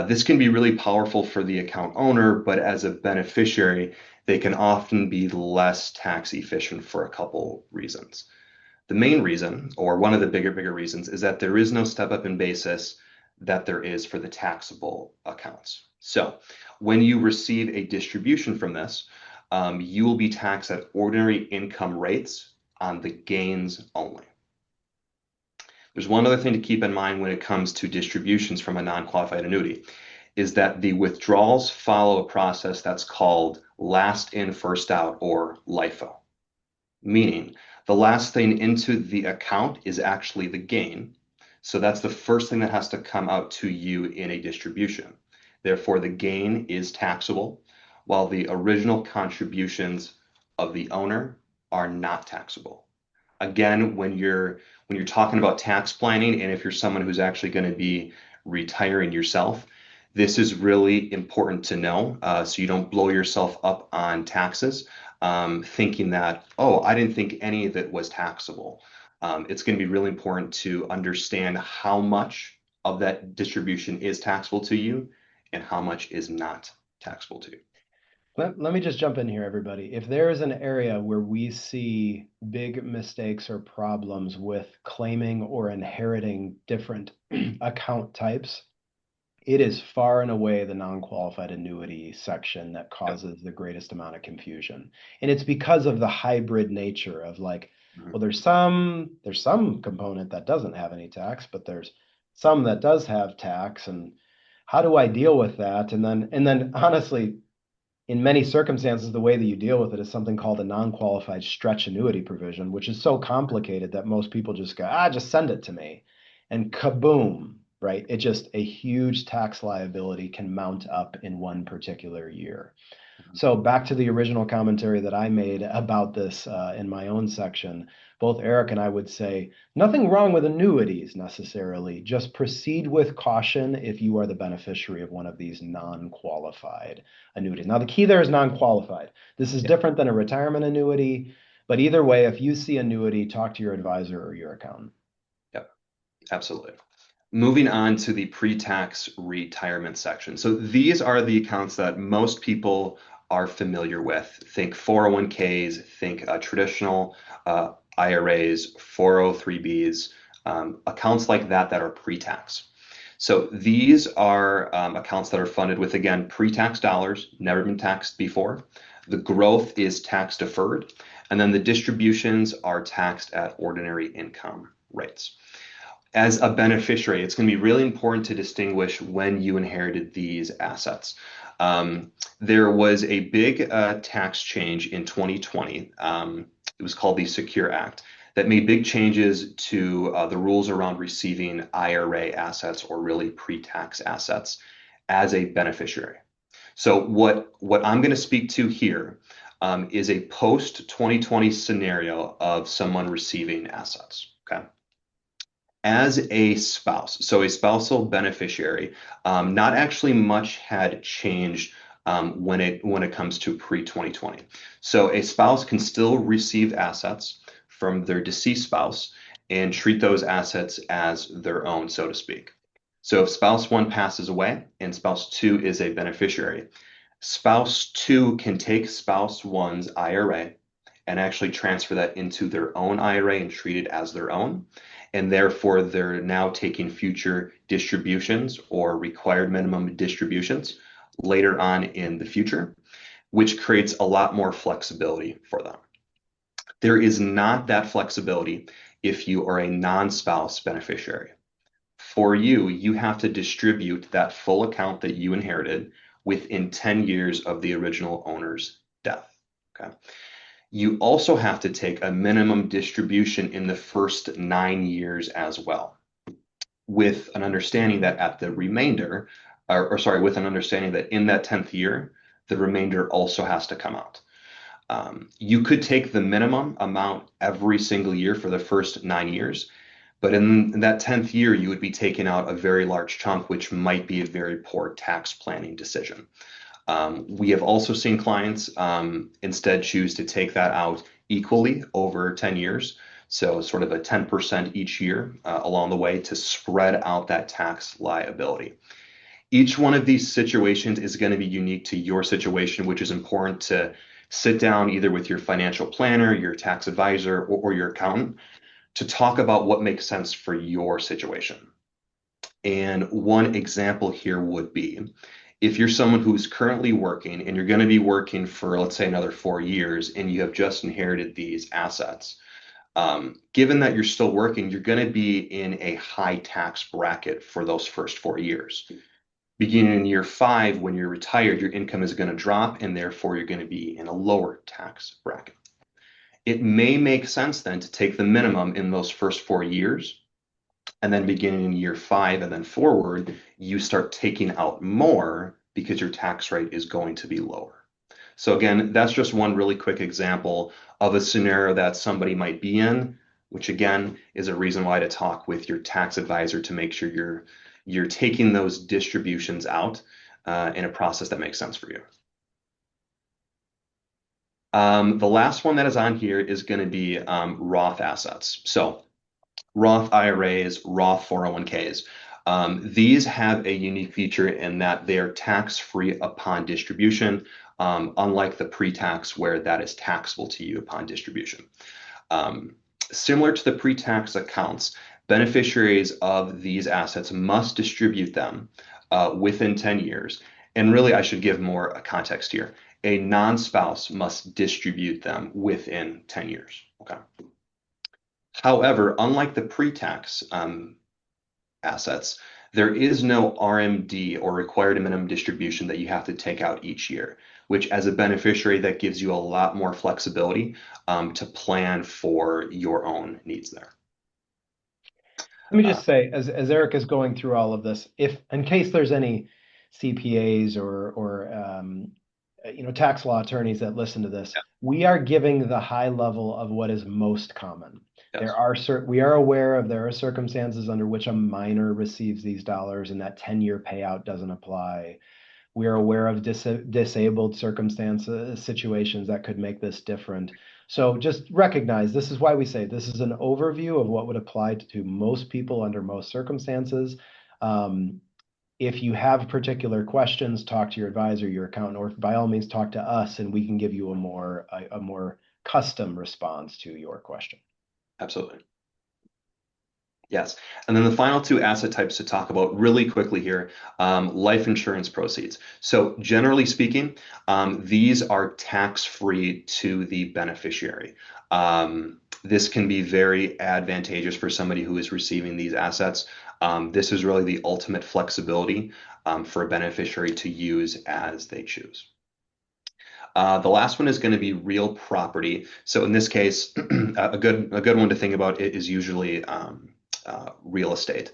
This can be really powerful for the account owner, but as a beneficiary, they can often be less tax efficient for a couple reasons. The main reason, or one of the bigger reasons, is that there is no step up in basis that there is for the taxable accounts. So when you receive a distribution from this, you will be taxed at ordinary income rates on the gains only. There's one other thing to keep in mind when it comes to distributions from a non-qualified annuity, is that the withdrawals follow a process that's called last in, first out, or LIFO, meaning the last thing into the account is actually the gain. So that's the first thing that has to come out to you in a distribution. Therefore, the gain is taxable, while the original contributions of the owner are not taxable. Again, when you're talking about tax planning, and if you're someone who's actually going to be retiring yourself, this is really important to know so you don't blow yourself up on taxes, thinking that, oh, I didn't think any of it was taxable. It's going to be really important to understand how much of that distribution is taxable to you and how much is not taxable to you. Let me just jump in here, everybody. If there is an area where we see big mistakes or problems with claiming or inheriting different account types, it is far and away the non-qualified annuity section that Yep. causes the greatest amount of confusion. And it's because of the hybrid nature of like, Mhm. well, there's some component that doesn't have any tax, but there's some that does have tax. And how do I deal with that? And then honestly, in many circumstances, the way that you deal with it is something called a non-qualified stretch annuity provision, which is so complicated that most people just go, just send it to me. And kaboom, right? It just a huge tax liability can mount up in one particular year. So back to the original commentary that I made about this in my own section, both Eric and I would say nothing wrong with annuities necessarily. Just proceed with caution if you are the beneficiary of one of these non-qualified annuities. Now, the key there is non-qualified. This is Yep. different than a retirement annuity, but either way, if you see annuity, talk to your advisor or your accountant. Yep. Absolutely. Moving on to the pre-tax retirement section. So these are the accounts that most people are familiar with. Think 401ks, think traditional IRAs, 403bs, accounts like that that are pre-tax. So these are accounts that are funded with, again, pre-tax dollars, never been taxed before. The growth is tax deferred, and then the distributions are taxed at ordinary income rates. As a beneficiary, it's going to be really important to distinguish when you inherited these assets. There was a big tax change in 2020. It was called the Secure Act that made big changes to the rules around receiving IRA assets or really pre-tax assets as a beneficiary. So what I'm going to speak to here is a post 2020 scenario of someone receiving assets. Okay. As a spouse, so a spousal beneficiary, not actually much had changed when it comes to pre-2020. So a spouse can still receive assets from their deceased spouse and treat those assets as their own, so to speak. So if spouse one passes away and spouse two is a beneficiary, spouse two can take spouse one's IRA and actually transfer that into their own IRA and treat it as their own. And therefore, they're now taking future distributions or required minimum distributions later on in the future, which creates a lot more flexibility for them. There is not that flexibility if you are a non-spouse beneficiary. For you, you have to distribute that full account that you inherited within 10 years of the original owner's death. Okay. You also have to take a minimum distribution in the first 9 years as well, with an understanding that at the remainder, or sorry, with an understanding that in that 10th year, the remainder also has to come out. You could take the minimum amount every single year for the first 9 years, but in that 10th year, you would be taking out a very large chunk, which might be a very poor tax planning decision. We have also seen clients instead choose to take that out equally over 10 years. So, sort of a 10% each year along the way to spread out that tax liability. Each one of these situations is going to be unique to your situation, which is important to sit down either with your financial planner, your tax advisor, or your accountant to talk about what makes sense for your situation. And one example here would be if you're someone who's currently working and you're going to be working for, let's say, another 4 years and you have just inherited these assets, given that you're still working, you're going to be in a high tax bracket for those first 4 years. Beginning in year 5, when you're retired, your income is going to drop and therefore you're going to be in a lower tax bracket. It may make sense then to take the minimum in those first 4 years, and then beginning in year 5 and then forward, you start taking out more because your tax rate is going to be lower. So again, that's just one really quick example of a scenario that somebody might be in, which again is a reason why to talk with your tax advisor to make sure you're taking those distributions out in a process that makes sense for you. The last one that is on here is going to be Roth assets. So Roth IRAs, Roth 401ks. These have a unique feature in that they are tax-free upon distribution, unlike the pre-tax where that is taxable to you upon distribution. Similar to the pre-tax accounts, beneficiaries of these assets must distribute them within 10 years. And really, I should give more context here. A non-spouse must distribute them within 10 years. Okay. However, unlike the pre-tax assets, there is no RMD or required minimum distribution that you have to take out each year, which as a beneficiary, that gives you a lot more flexibility to plan for your own needs there. Let me just say, as Eric is going through all of this, if in case there's any CPAs or tax law attorneys that listen to this, we are giving the high level of what is most common. Yes. We are aware of there are circumstances under which a minor receives these dollars and that 10-year payout doesn't apply. We are aware of disabled circumstances, situations that could make this different. So just recognize this is why we say this is an overview of what would apply to most people under most circumstances. If you have particular questions, talk to your advisor, your accountant, or by all means talk to us, and we can give you a more custom response to your question. Absolutely. Yes. And then the final two asset types to talk about really quickly here, life insurance proceeds. So generally speaking, these are tax-free to the beneficiary. This can be very advantageous for somebody who is receiving these assets. This is really the ultimate flexibility for a beneficiary to use as they choose. The last one is going to be real property. So in this case, a good one to think about is usually real estate.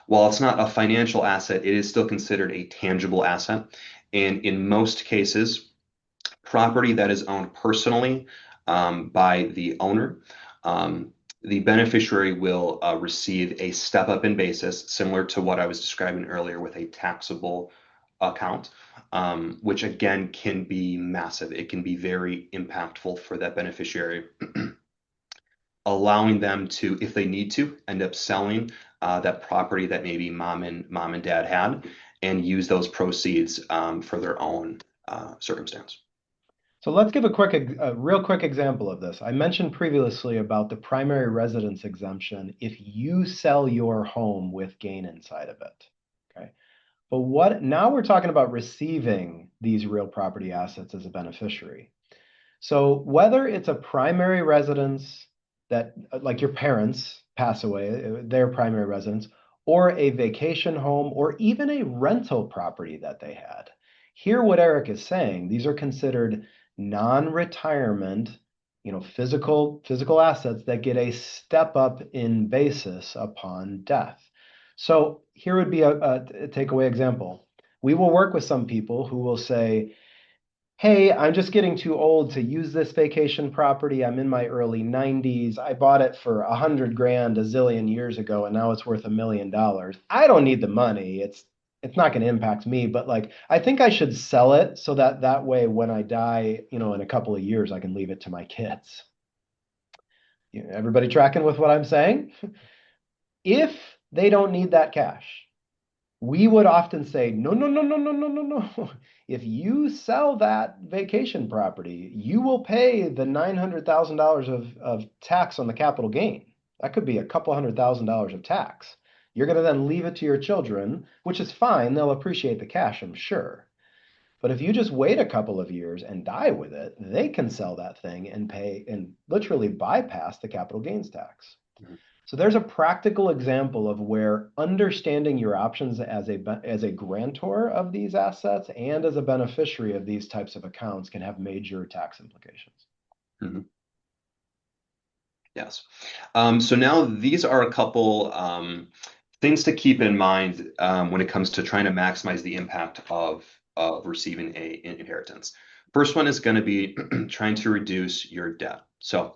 While it's not a financial asset, it is still considered a tangible asset. And in most cases, property that is owned personally by the owner, the beneficiary will receive a step up in basis, similar to what I was describing earlier with a taxable account, which again can be massive. It can be very impactful for that beneficiary, allowing them to, if they need to, end up selling that property that maybe mom and dad had and use those proceeds for their own circumstance. So let's give a real quick example of this. I mentioned previously about the primary residence exemption if you sell your home with gain inside of it. Okay. But now we're talking about receiving these real property assets as a beneficiary. So whether it's a primary residence that, like your parents pass away, their primary residence, or a vacation home, or even a rental property that they had. Hear what Eric is saying. These are considered non-retirement physical assets that get a step up in basis upon death. So here would be a takeaway example. We will work with some people who will say, hey, I'm just getting too old to use this vacation property. I'm in my early 90s. I bought it for 100 grand a zillion years ago, and now it's worth $1 million. I don't need the money. It's not going to impact me, but like I think I should sell it so that that way when I die, in a couple of years, I can leave it to my kids. Everybody tracking with what I'm saying? If they don't need that cash, we would often say, no, no, no, no, no, no, no, no. If you sell that vacation property, you will pay the $900,000 of tax on the capital gain. That could be a couple $100,000 of tax. You're going to then leave it to your children, which is fine. They'll appreciate the cash, I'm sure. But if you just wait a couple of years and die with it, they can sell that thing and pay and literally bypass the capital gains tax. Mhm. So there's a practical example of where understanding your options as a grantor of these assets and as a beneficiary of these types of accounts can have major tax implications. Mhm. Yes. So now these are a couple things to keep in mind when it comes to trying to maximize the impact of receiving a inheritance. First one is going to be trying to reduce your debt. So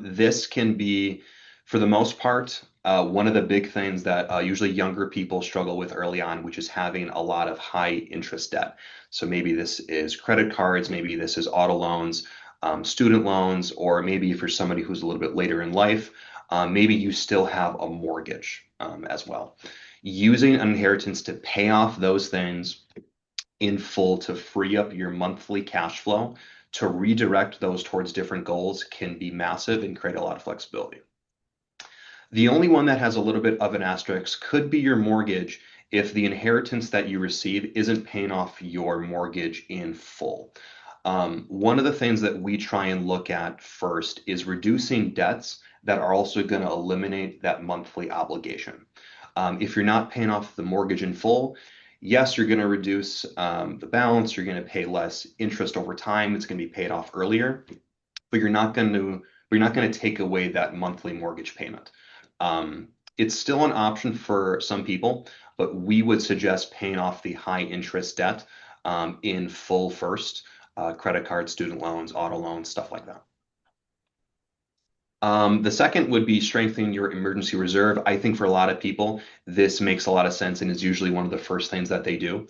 this can be, for the most part, one of the big things that usually younger people struggle with early on, which is having a lot of high interest debt. So maybe this is credit cards, maybe this is auto loans, student loans, or maybe for somebody who's a little bit later in life, maybe you still have a mortgage as well. Using an inheritance to pay off those things in full to free up your monthly cash flow to redirect those towards different goals can be massive and create a lot of flexibility. The only one that has a little bit of an asterisk could be your mortgage if the inheritance that you receive isn't paying off your mortgage in full. One of the things that we try and look at first is reducing debts that are also going to eliminate that monthly obligation. If you're not paying off the mortgage in full, yes, you're going to reduce the balance, you're going to pay less interest over time, it's going to be paid off earlier, but you're not going to take away that monthly mortgage payment. It's still an option for some people, but we would suggest paying off the high interest debt in full first, credit cards, student loans, auto loans, stuff like that. The second would be strengthening your emergency reserve. I think for a lot of people, this makes a lot of sense and is usually one of the first things that they do.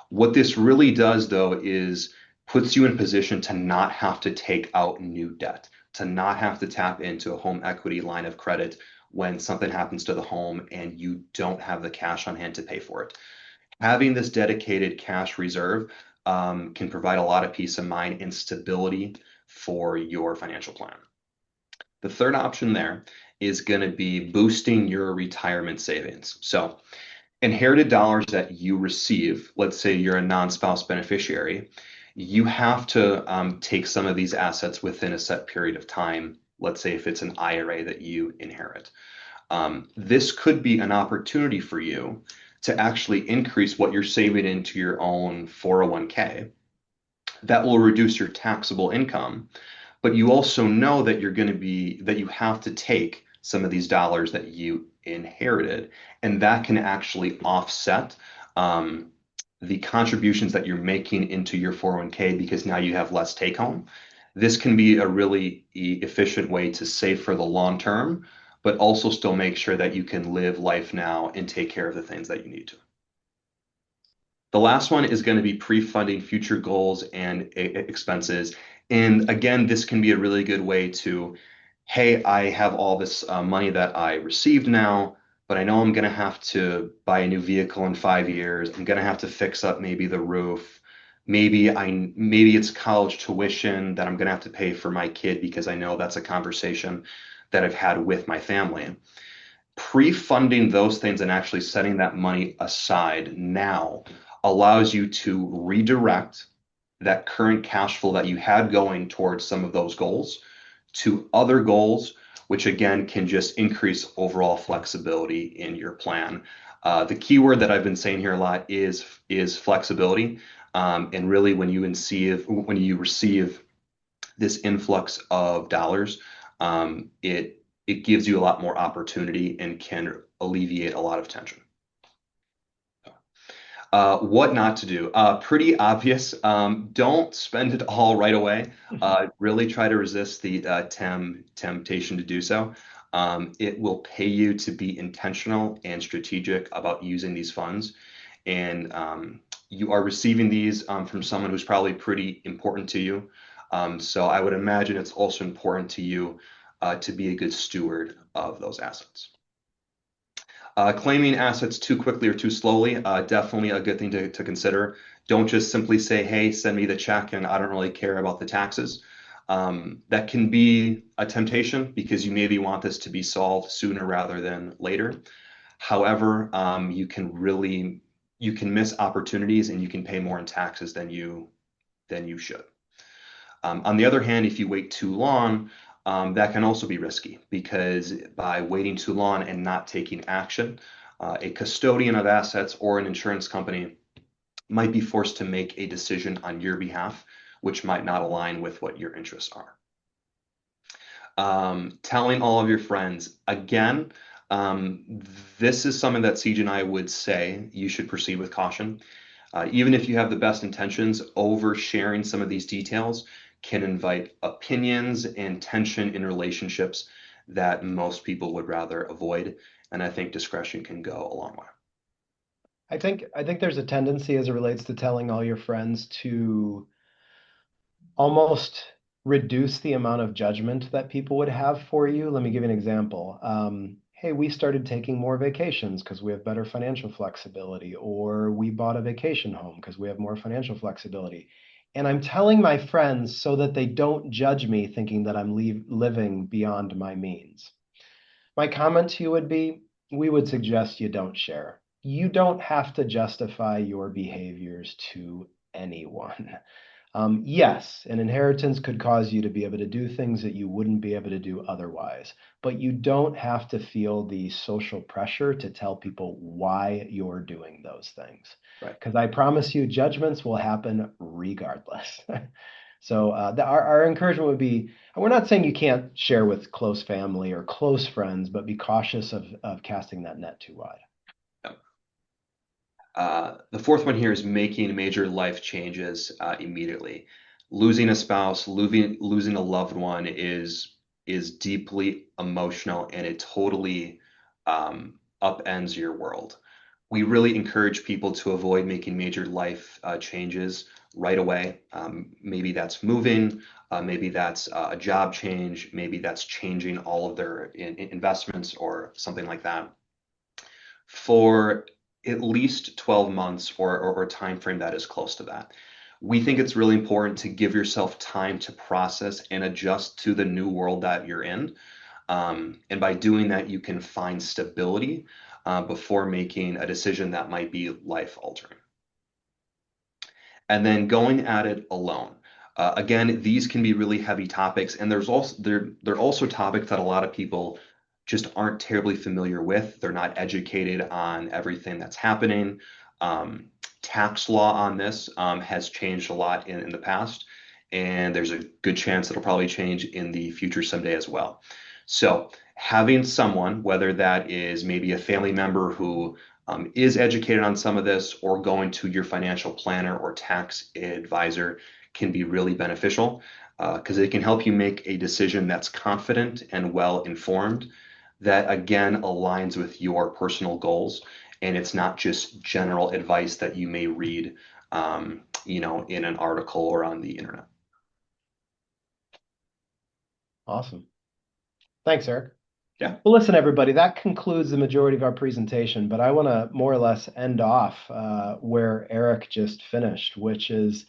What this really does, though, is puts you in a position to not have to take out new debt, to not have to tap into a home equity line of credit when something happens to the home and you don't have the cash on hand to pay for it. Having this dedicated cash reserve can provide a lot of peace of mind and stability for your financial plan. The third option there is going to be boosting your retirement savings. So, inherited dollars that you receive, let's say you're a non-spouse beneficiary, you have to take some of these assets within a set period of time. Let's say if it's an IRA that you inherit. This could be an opportunity for you to actually increase what you're saving into your own 401k. That will reduce your taxable income, but you also know that you have to take some of these dollars that you inherited, and that can actually offset the contributions that you're making into your 401k because now you have less take home. This can be a really efficient way to save for the long term, but also still make sure that you can live life now and take care of the things that you need to. The last one is going to be pre-funding future goals and expenses. And again, this can be a really good way to, hey, I have all this money that I received now, but I know I'm going to have to buy a new vehicle in 5 years. I'm going to have to fix up maybe the roof. Maybe it's college tuition that I'm going to have to pay for my kid because I know that's a conversation that I've had with my family. Pre-funding those things and actually setting that money aside now allows you to redirect that current cash flow that you had going towards some of those goals to other goals, which again can just increase overall flexibility in your plan. The key word that I've been saying here a lot is flexibility. And really, when you receive this influx of dollars, it gives you a lot more opportunity and can alleviate a lot of tension. What not to do? Pretty obvious. Don't spend it all right away. Really try to resist the temptation to do so. It will pay you to be intentional and strategic about using these funds. And you are receiving these from someone who's probably pretty important to you. So I would imagine it's also important to you to be a good steward of those assets. Claiming assets too quickly or too slowly, definitely a good thing to consider. Don't just simply say, hey, send me the check and I don't really care about the taxes. That can be a temptation because you maybe want this to be solved sooner rather than later. However, you can miss opportunities and you can pay more in taxes than you should. On the other hand, if you wait too long, that can also be risky because by waiting too long and not taking action, a custodian of assets or an insurance company might be forced to make a decision on your behalf, which might not align with what your interests are. Telling all of your friends, again, this is something that CJ and I would say you should proceed with caution. Even if you have the best intentions, oversharing some of these details can invite opinions and tension in relationships that most people would rather avoid. And I think discretion can go a long way. I think there's a tendency as it relates to telling all your friends to almost reduce the amount of judgment that people would have for you. Let me give you an example. Hey, we started taking more vacations because we have better financial flexibility, or we bought a vacation home because we have more financial flexibility. And I'm telling my friends so that they don't judge me thinking that I'm living beyond my means. My comment to you would be, we would suggest you don't share. You don't have to justify your behaviors to anyone. Yes, an inheritance could cause you to be able to do things that you wouldn't be able to do otherwise, but you don't have to feel the social pressure to tell people why you're doing those things. Right. Because I promise you, judgments will happen regardless. So our encouragement would be, we're not saying you can't share with close family or close friends, but be cautious of casting that net too wide. The fourth one here is making major life changes immediately. Losing a spouse, losing a loved one is deeply emotional and it totally upends your world. We really encourage people to avoid making major life changes right away. Maybe that's moving, maybe that's a job change, maybe that's changing all of their investments or something like that. For at least 12 months or a time frame that is close to that. We think it's really important to give yourself time to process and adjust to the new world that you're in. And by doing that, you can find stability before making a decision that might be life altering. And then going at it alone. Again, these can be really heavy topics, and they're also topics that a lot of people just aren't terribly familiar with. They're not educated on everything that's happening. Tax law on this has changed a lot in the past, and there's a good chance it'll probably change in the future someday as well. So having someone, whether that is maybe a family member who is educated on some of this, or going to your financial planner or tax advisor can be really beneficial because it can help you make a decision that's confident and well informed that again aligns with your personal goals. And it's not just general advice that you may read, in an article or on the internet. Awesome. Thanks, Eric. Yeah. Well, listen, everybody, that concludes the majority of our presentation, but I want to more or less end off where Eric just finished, which is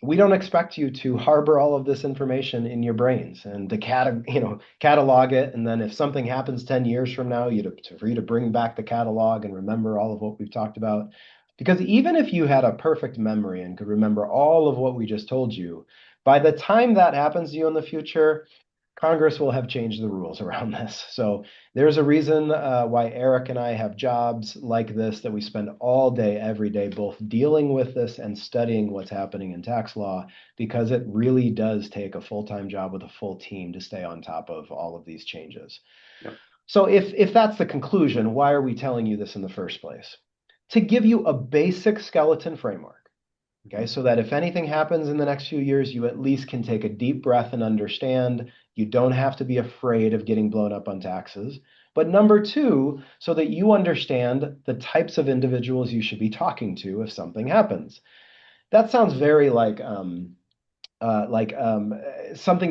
we don't expect you to harbor all of this information in your brains and to catalog it. And then if something happens 10 years from now, for you to bring back the catalog and remember all of what we've talked about. Because even if you had a perfect memory and could remember all of what we just told you, by the time that happens to you in the future, Congress will have changed the rules around this. So there's a reason why Eric and I have jobs like this that we spend all day, every day, both dealing with this and studying what's happening in tax law, because it really does take a full-time job with a full team to stay on top of all of these changes. Yep. So if that's the conclusion, why are we telling you this in the first place? To give you a basic skeleton framework. Okay, so that if anything happens in the next few years, you at least can take a deep breath and understand. You don't have to be afraid of getting blown up on taxes. But number two, so that you understand the types of individuals you should be talking to if something happens. That sounds very something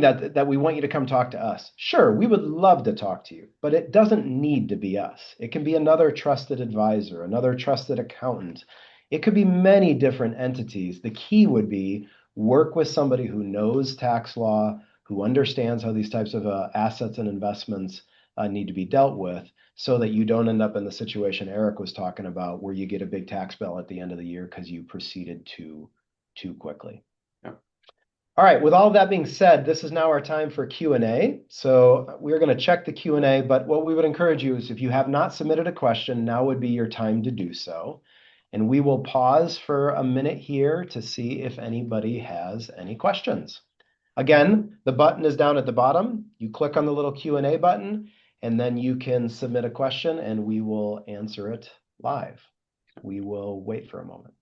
that we want you to come talk to us. Sure, we would love to talk to you, but it doesn't need to be us. It can be another trusted advisor, another trusted accountant. It could be many different entities. The key would be work with somebody who knows tax law, who understands how these types of assets and investments need to be dealt with, so that you don't end up in the situation Eric was talking about, where you get a big tax bill at the end of the year because you proceeded too quickly. All right, with all of that being said, this is now our time for Q&A. So we're going to check the Q&A, but what we would encourage you is if you have not submitted a question, now would be your time to do so. And we will pause for a minute here to see if anybody has any questions. Again, the button is down at the bottom. You click on the little Q&A button, and then you can submit a question and we will answer it live. We will wait for a moment.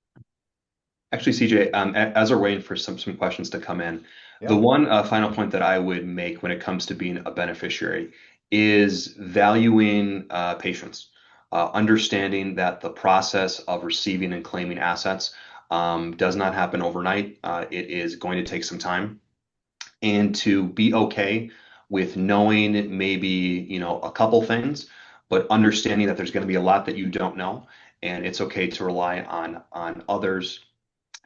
Actually, CJ, as we're waiting for some questions to come in, Yep. the one final point that I would make when it comes to being a beneficiary is valuing patience, understanding that the process of receiving and claiming assets does not happen overnight. It is going to take some time, and to be okay with knowing maybe a couple things, but understanding that there's going to be a lot that you don't know, and it's okay to rely on others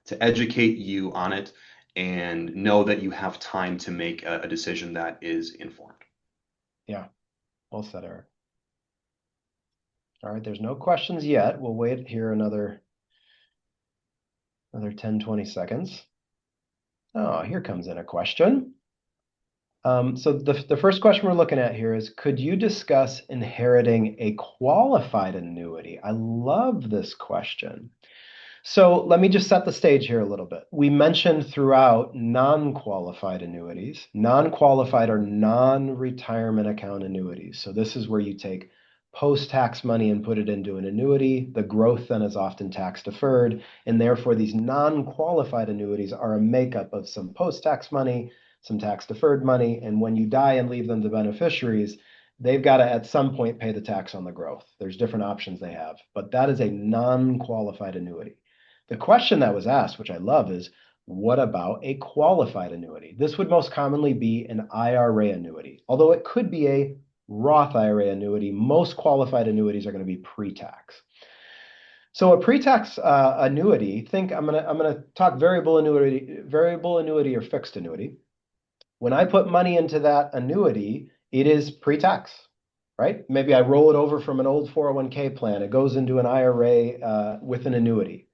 to educate you on it and know that you have time to make a decision that is informed. Yeah, well said, Eric. All right, there's no questions yet. We'll wait here another 10, 20 seconds. Oh, here comes in a question. So the first question we're looking at here is, could you discuss inheriting a qualified annuity? I love this question. So let me just set the stage here a little bit. We mentioned throughout non-qualified annuities. Non-qualified are non-retirement account annuities. So this is where you take post-tax money and put it into an annuity. The growth then is often tax deferred, and therefore these non-qualified annuities are a makeup of some post-tax money, some tax deferred money, and when you die and leave them to beneficiaries, they've got to at some point pay the tax on the growth. There's different options they have, but that is a non-qualified annuity. The question that was asked, which I love, is what about a qualified annuity? This would most commonly be an IRA annuity, although it could be a Roth IRA annuity. Most qualified annuities are going to be pre-tax. So a pre-tax annuity, think I'm gonna talk variable annuity or fixed annuity. When I put money into that annuity, it is pre-tax, right? Maybe I roll it over from an old 401k plan. It goes into an IRA with an annuity.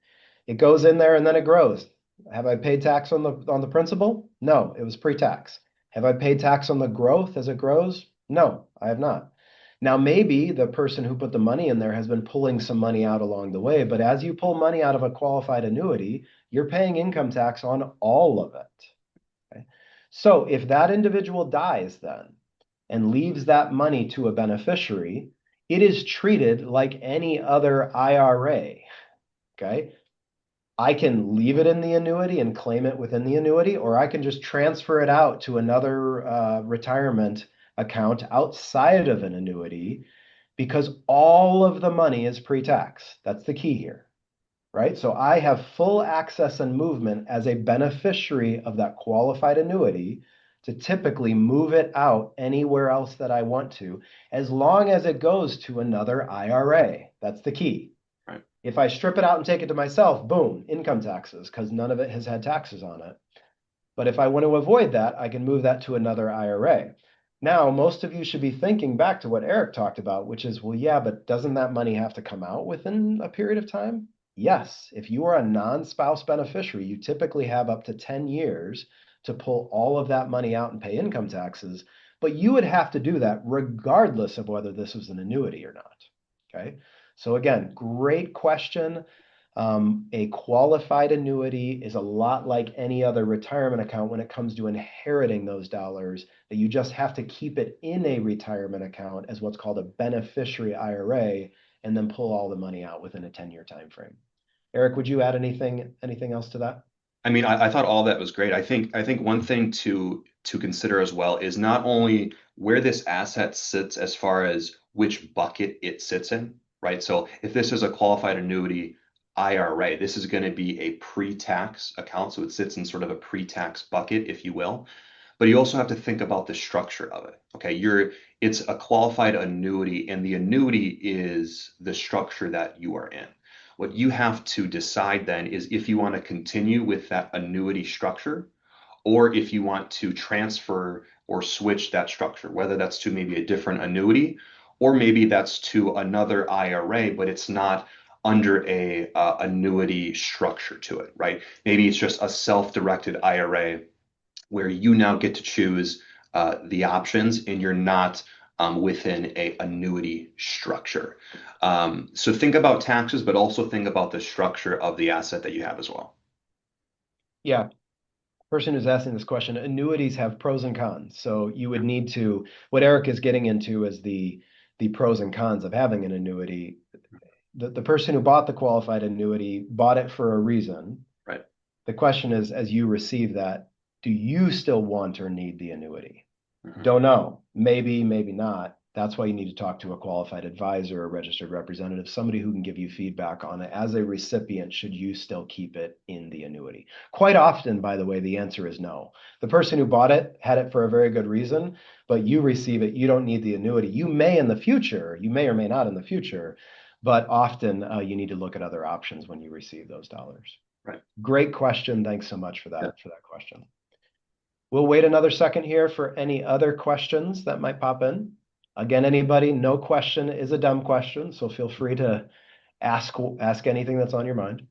It goes in there and then it grows. Have I paid tax on the principal? No, it was pre-tax. Have I paid tax on the growth as it grows? No, I have not. Now, maybe the person who put the money in there has been pulling some money out along the way, but as you pull money out of a qualified annuity, you're paying income tax on all of it. Okay? So if that individual dies then and leaves that money to a beneficiary, it is treated like any other IRA. Okay? I can leave it in the annuity and claim it within the annuity, or I can just transfer it out to another retirement account outside of an annuity, because all of the money is pre-tax. That's the key here, right? So I have full access and movement as a beneficiary of that qualified annuity to typically move it out anywhere else that I want to, as long as it goes to another IRA. That's the key. If I strip it out and take it to myself, boom, income taxes, because none of it has had taxes on it. But if I want to avoid that, I can move that to another IRA. Now, most of you should be thinking back to what Eric talked about, which is, well, yeah, but doesn't that money have to come out within a period of time? Yes. If you are a non-spouse beneficiary, you typically have up to 10 years to pull all of that money out and pay income taxes. But you would have to do that regardless of whether this was an annuity or not. Okay. So again, great question. A qualified annuity is a lot like any other retirement account when it comes to inheriting those dollars, that you just have to keep it in a retirement account as what's called a beneficiary IRA, and then pull all the money out within a 10-year time frame. Eric, would you add anything else to that? I mean, I thought all that was great. I think one thing to consider as well is not only where this asset sits as far as which bucket it sits in, right? So if this is a qualified annuity IRA, this is going to be a pre-tax account, so it sits in sort of a pre-tax bucket, if you will. But you also have to think about the structure of it. Okay, it's a qualified annuity, and the annuity is the structure that you are in. What you have to decide then is if you want to continue with that annuity structure or if you want to transfer or switch that structure, whether that's to maybe a different annuity or maybe that's to another IRA, but it's not under a annuity structure to it, right? Maybe it's just a self-directed IRA where you now get to choose the options and you're not within a annuity structure. So think about taxes, but also think about the structure of the asset that you have as well. Yeah, person who's asking this question, annuities have pros and cons. So you would need to, what Eric is getting into is the pros and cons of having an annuity. The person who bought the qualified annuity bought it for a reason. Right. The question is, as you receive that, do you still want or need the annuity? Mhm. Don't know. Maybe, maybe not. That's why you need to talk to a qualified advisor or registered representative, somebody who can give you feedback on it. As a recipient, should you still keep it in the annuity? Quite often, by the way, the answer is no. The person who bought it had it for a very good reason, but you receive it, you don't need the annuity. You may in the future, you may or may not in the future, but often you need to look at other options when you receive those dollars. Right. Great question. Thanks so much for Yeah. that question. We'll wait another second here for any other questions that might pop in. Again, anybody, no question is a dumb question, so feel free to ask anything that's on your mind.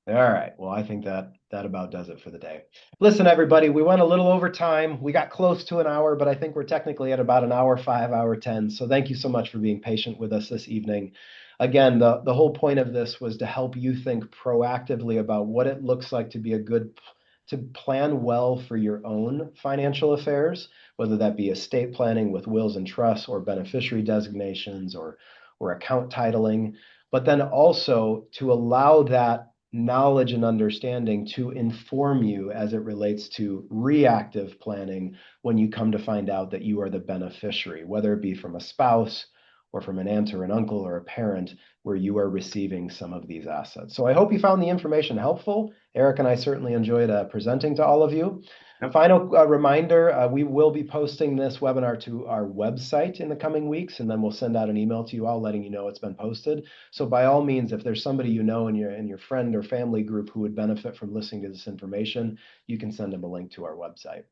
All right. Well, I think that about does it for the day. Listen, everybody, we went a little over time. We got close to an hour, but I think we're technically at about an hour 5, hour 10. So thank you so much for being patient with us this evening. Again, the whole point of this was to help you think proactively about what it looks like to be to plan well for your own financial affairs, whether that be estate planning with wills and trusts or beneficiary designations or account titling, but then also to allow that knowledge and understanding to inform you as it relates to reactive planning when you come to find out that you are the beneficiary, whether it be from a spouse or from an aunt or an uncle or a parent where you are receiving some of these assets. So I hope you found the information helpful. Eric and I certainly enjoyed presenting to all of you. Yep. Final reminder, we will be posting this webinar to our website in the coming weeks, and then we'll send out an email to you all letting you know it's been posted. So by all means, if there's somebody you know in your friend or family group who would benefit from listening to this information, you can send them a link to our website.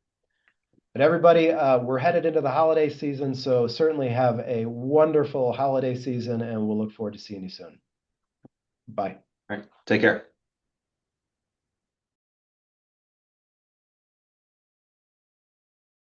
But everybody, we're headed into the holiday season, so certainly have a wonderful holiday season, and we'll look forward to seeing you soon. Bye. All right. Take care.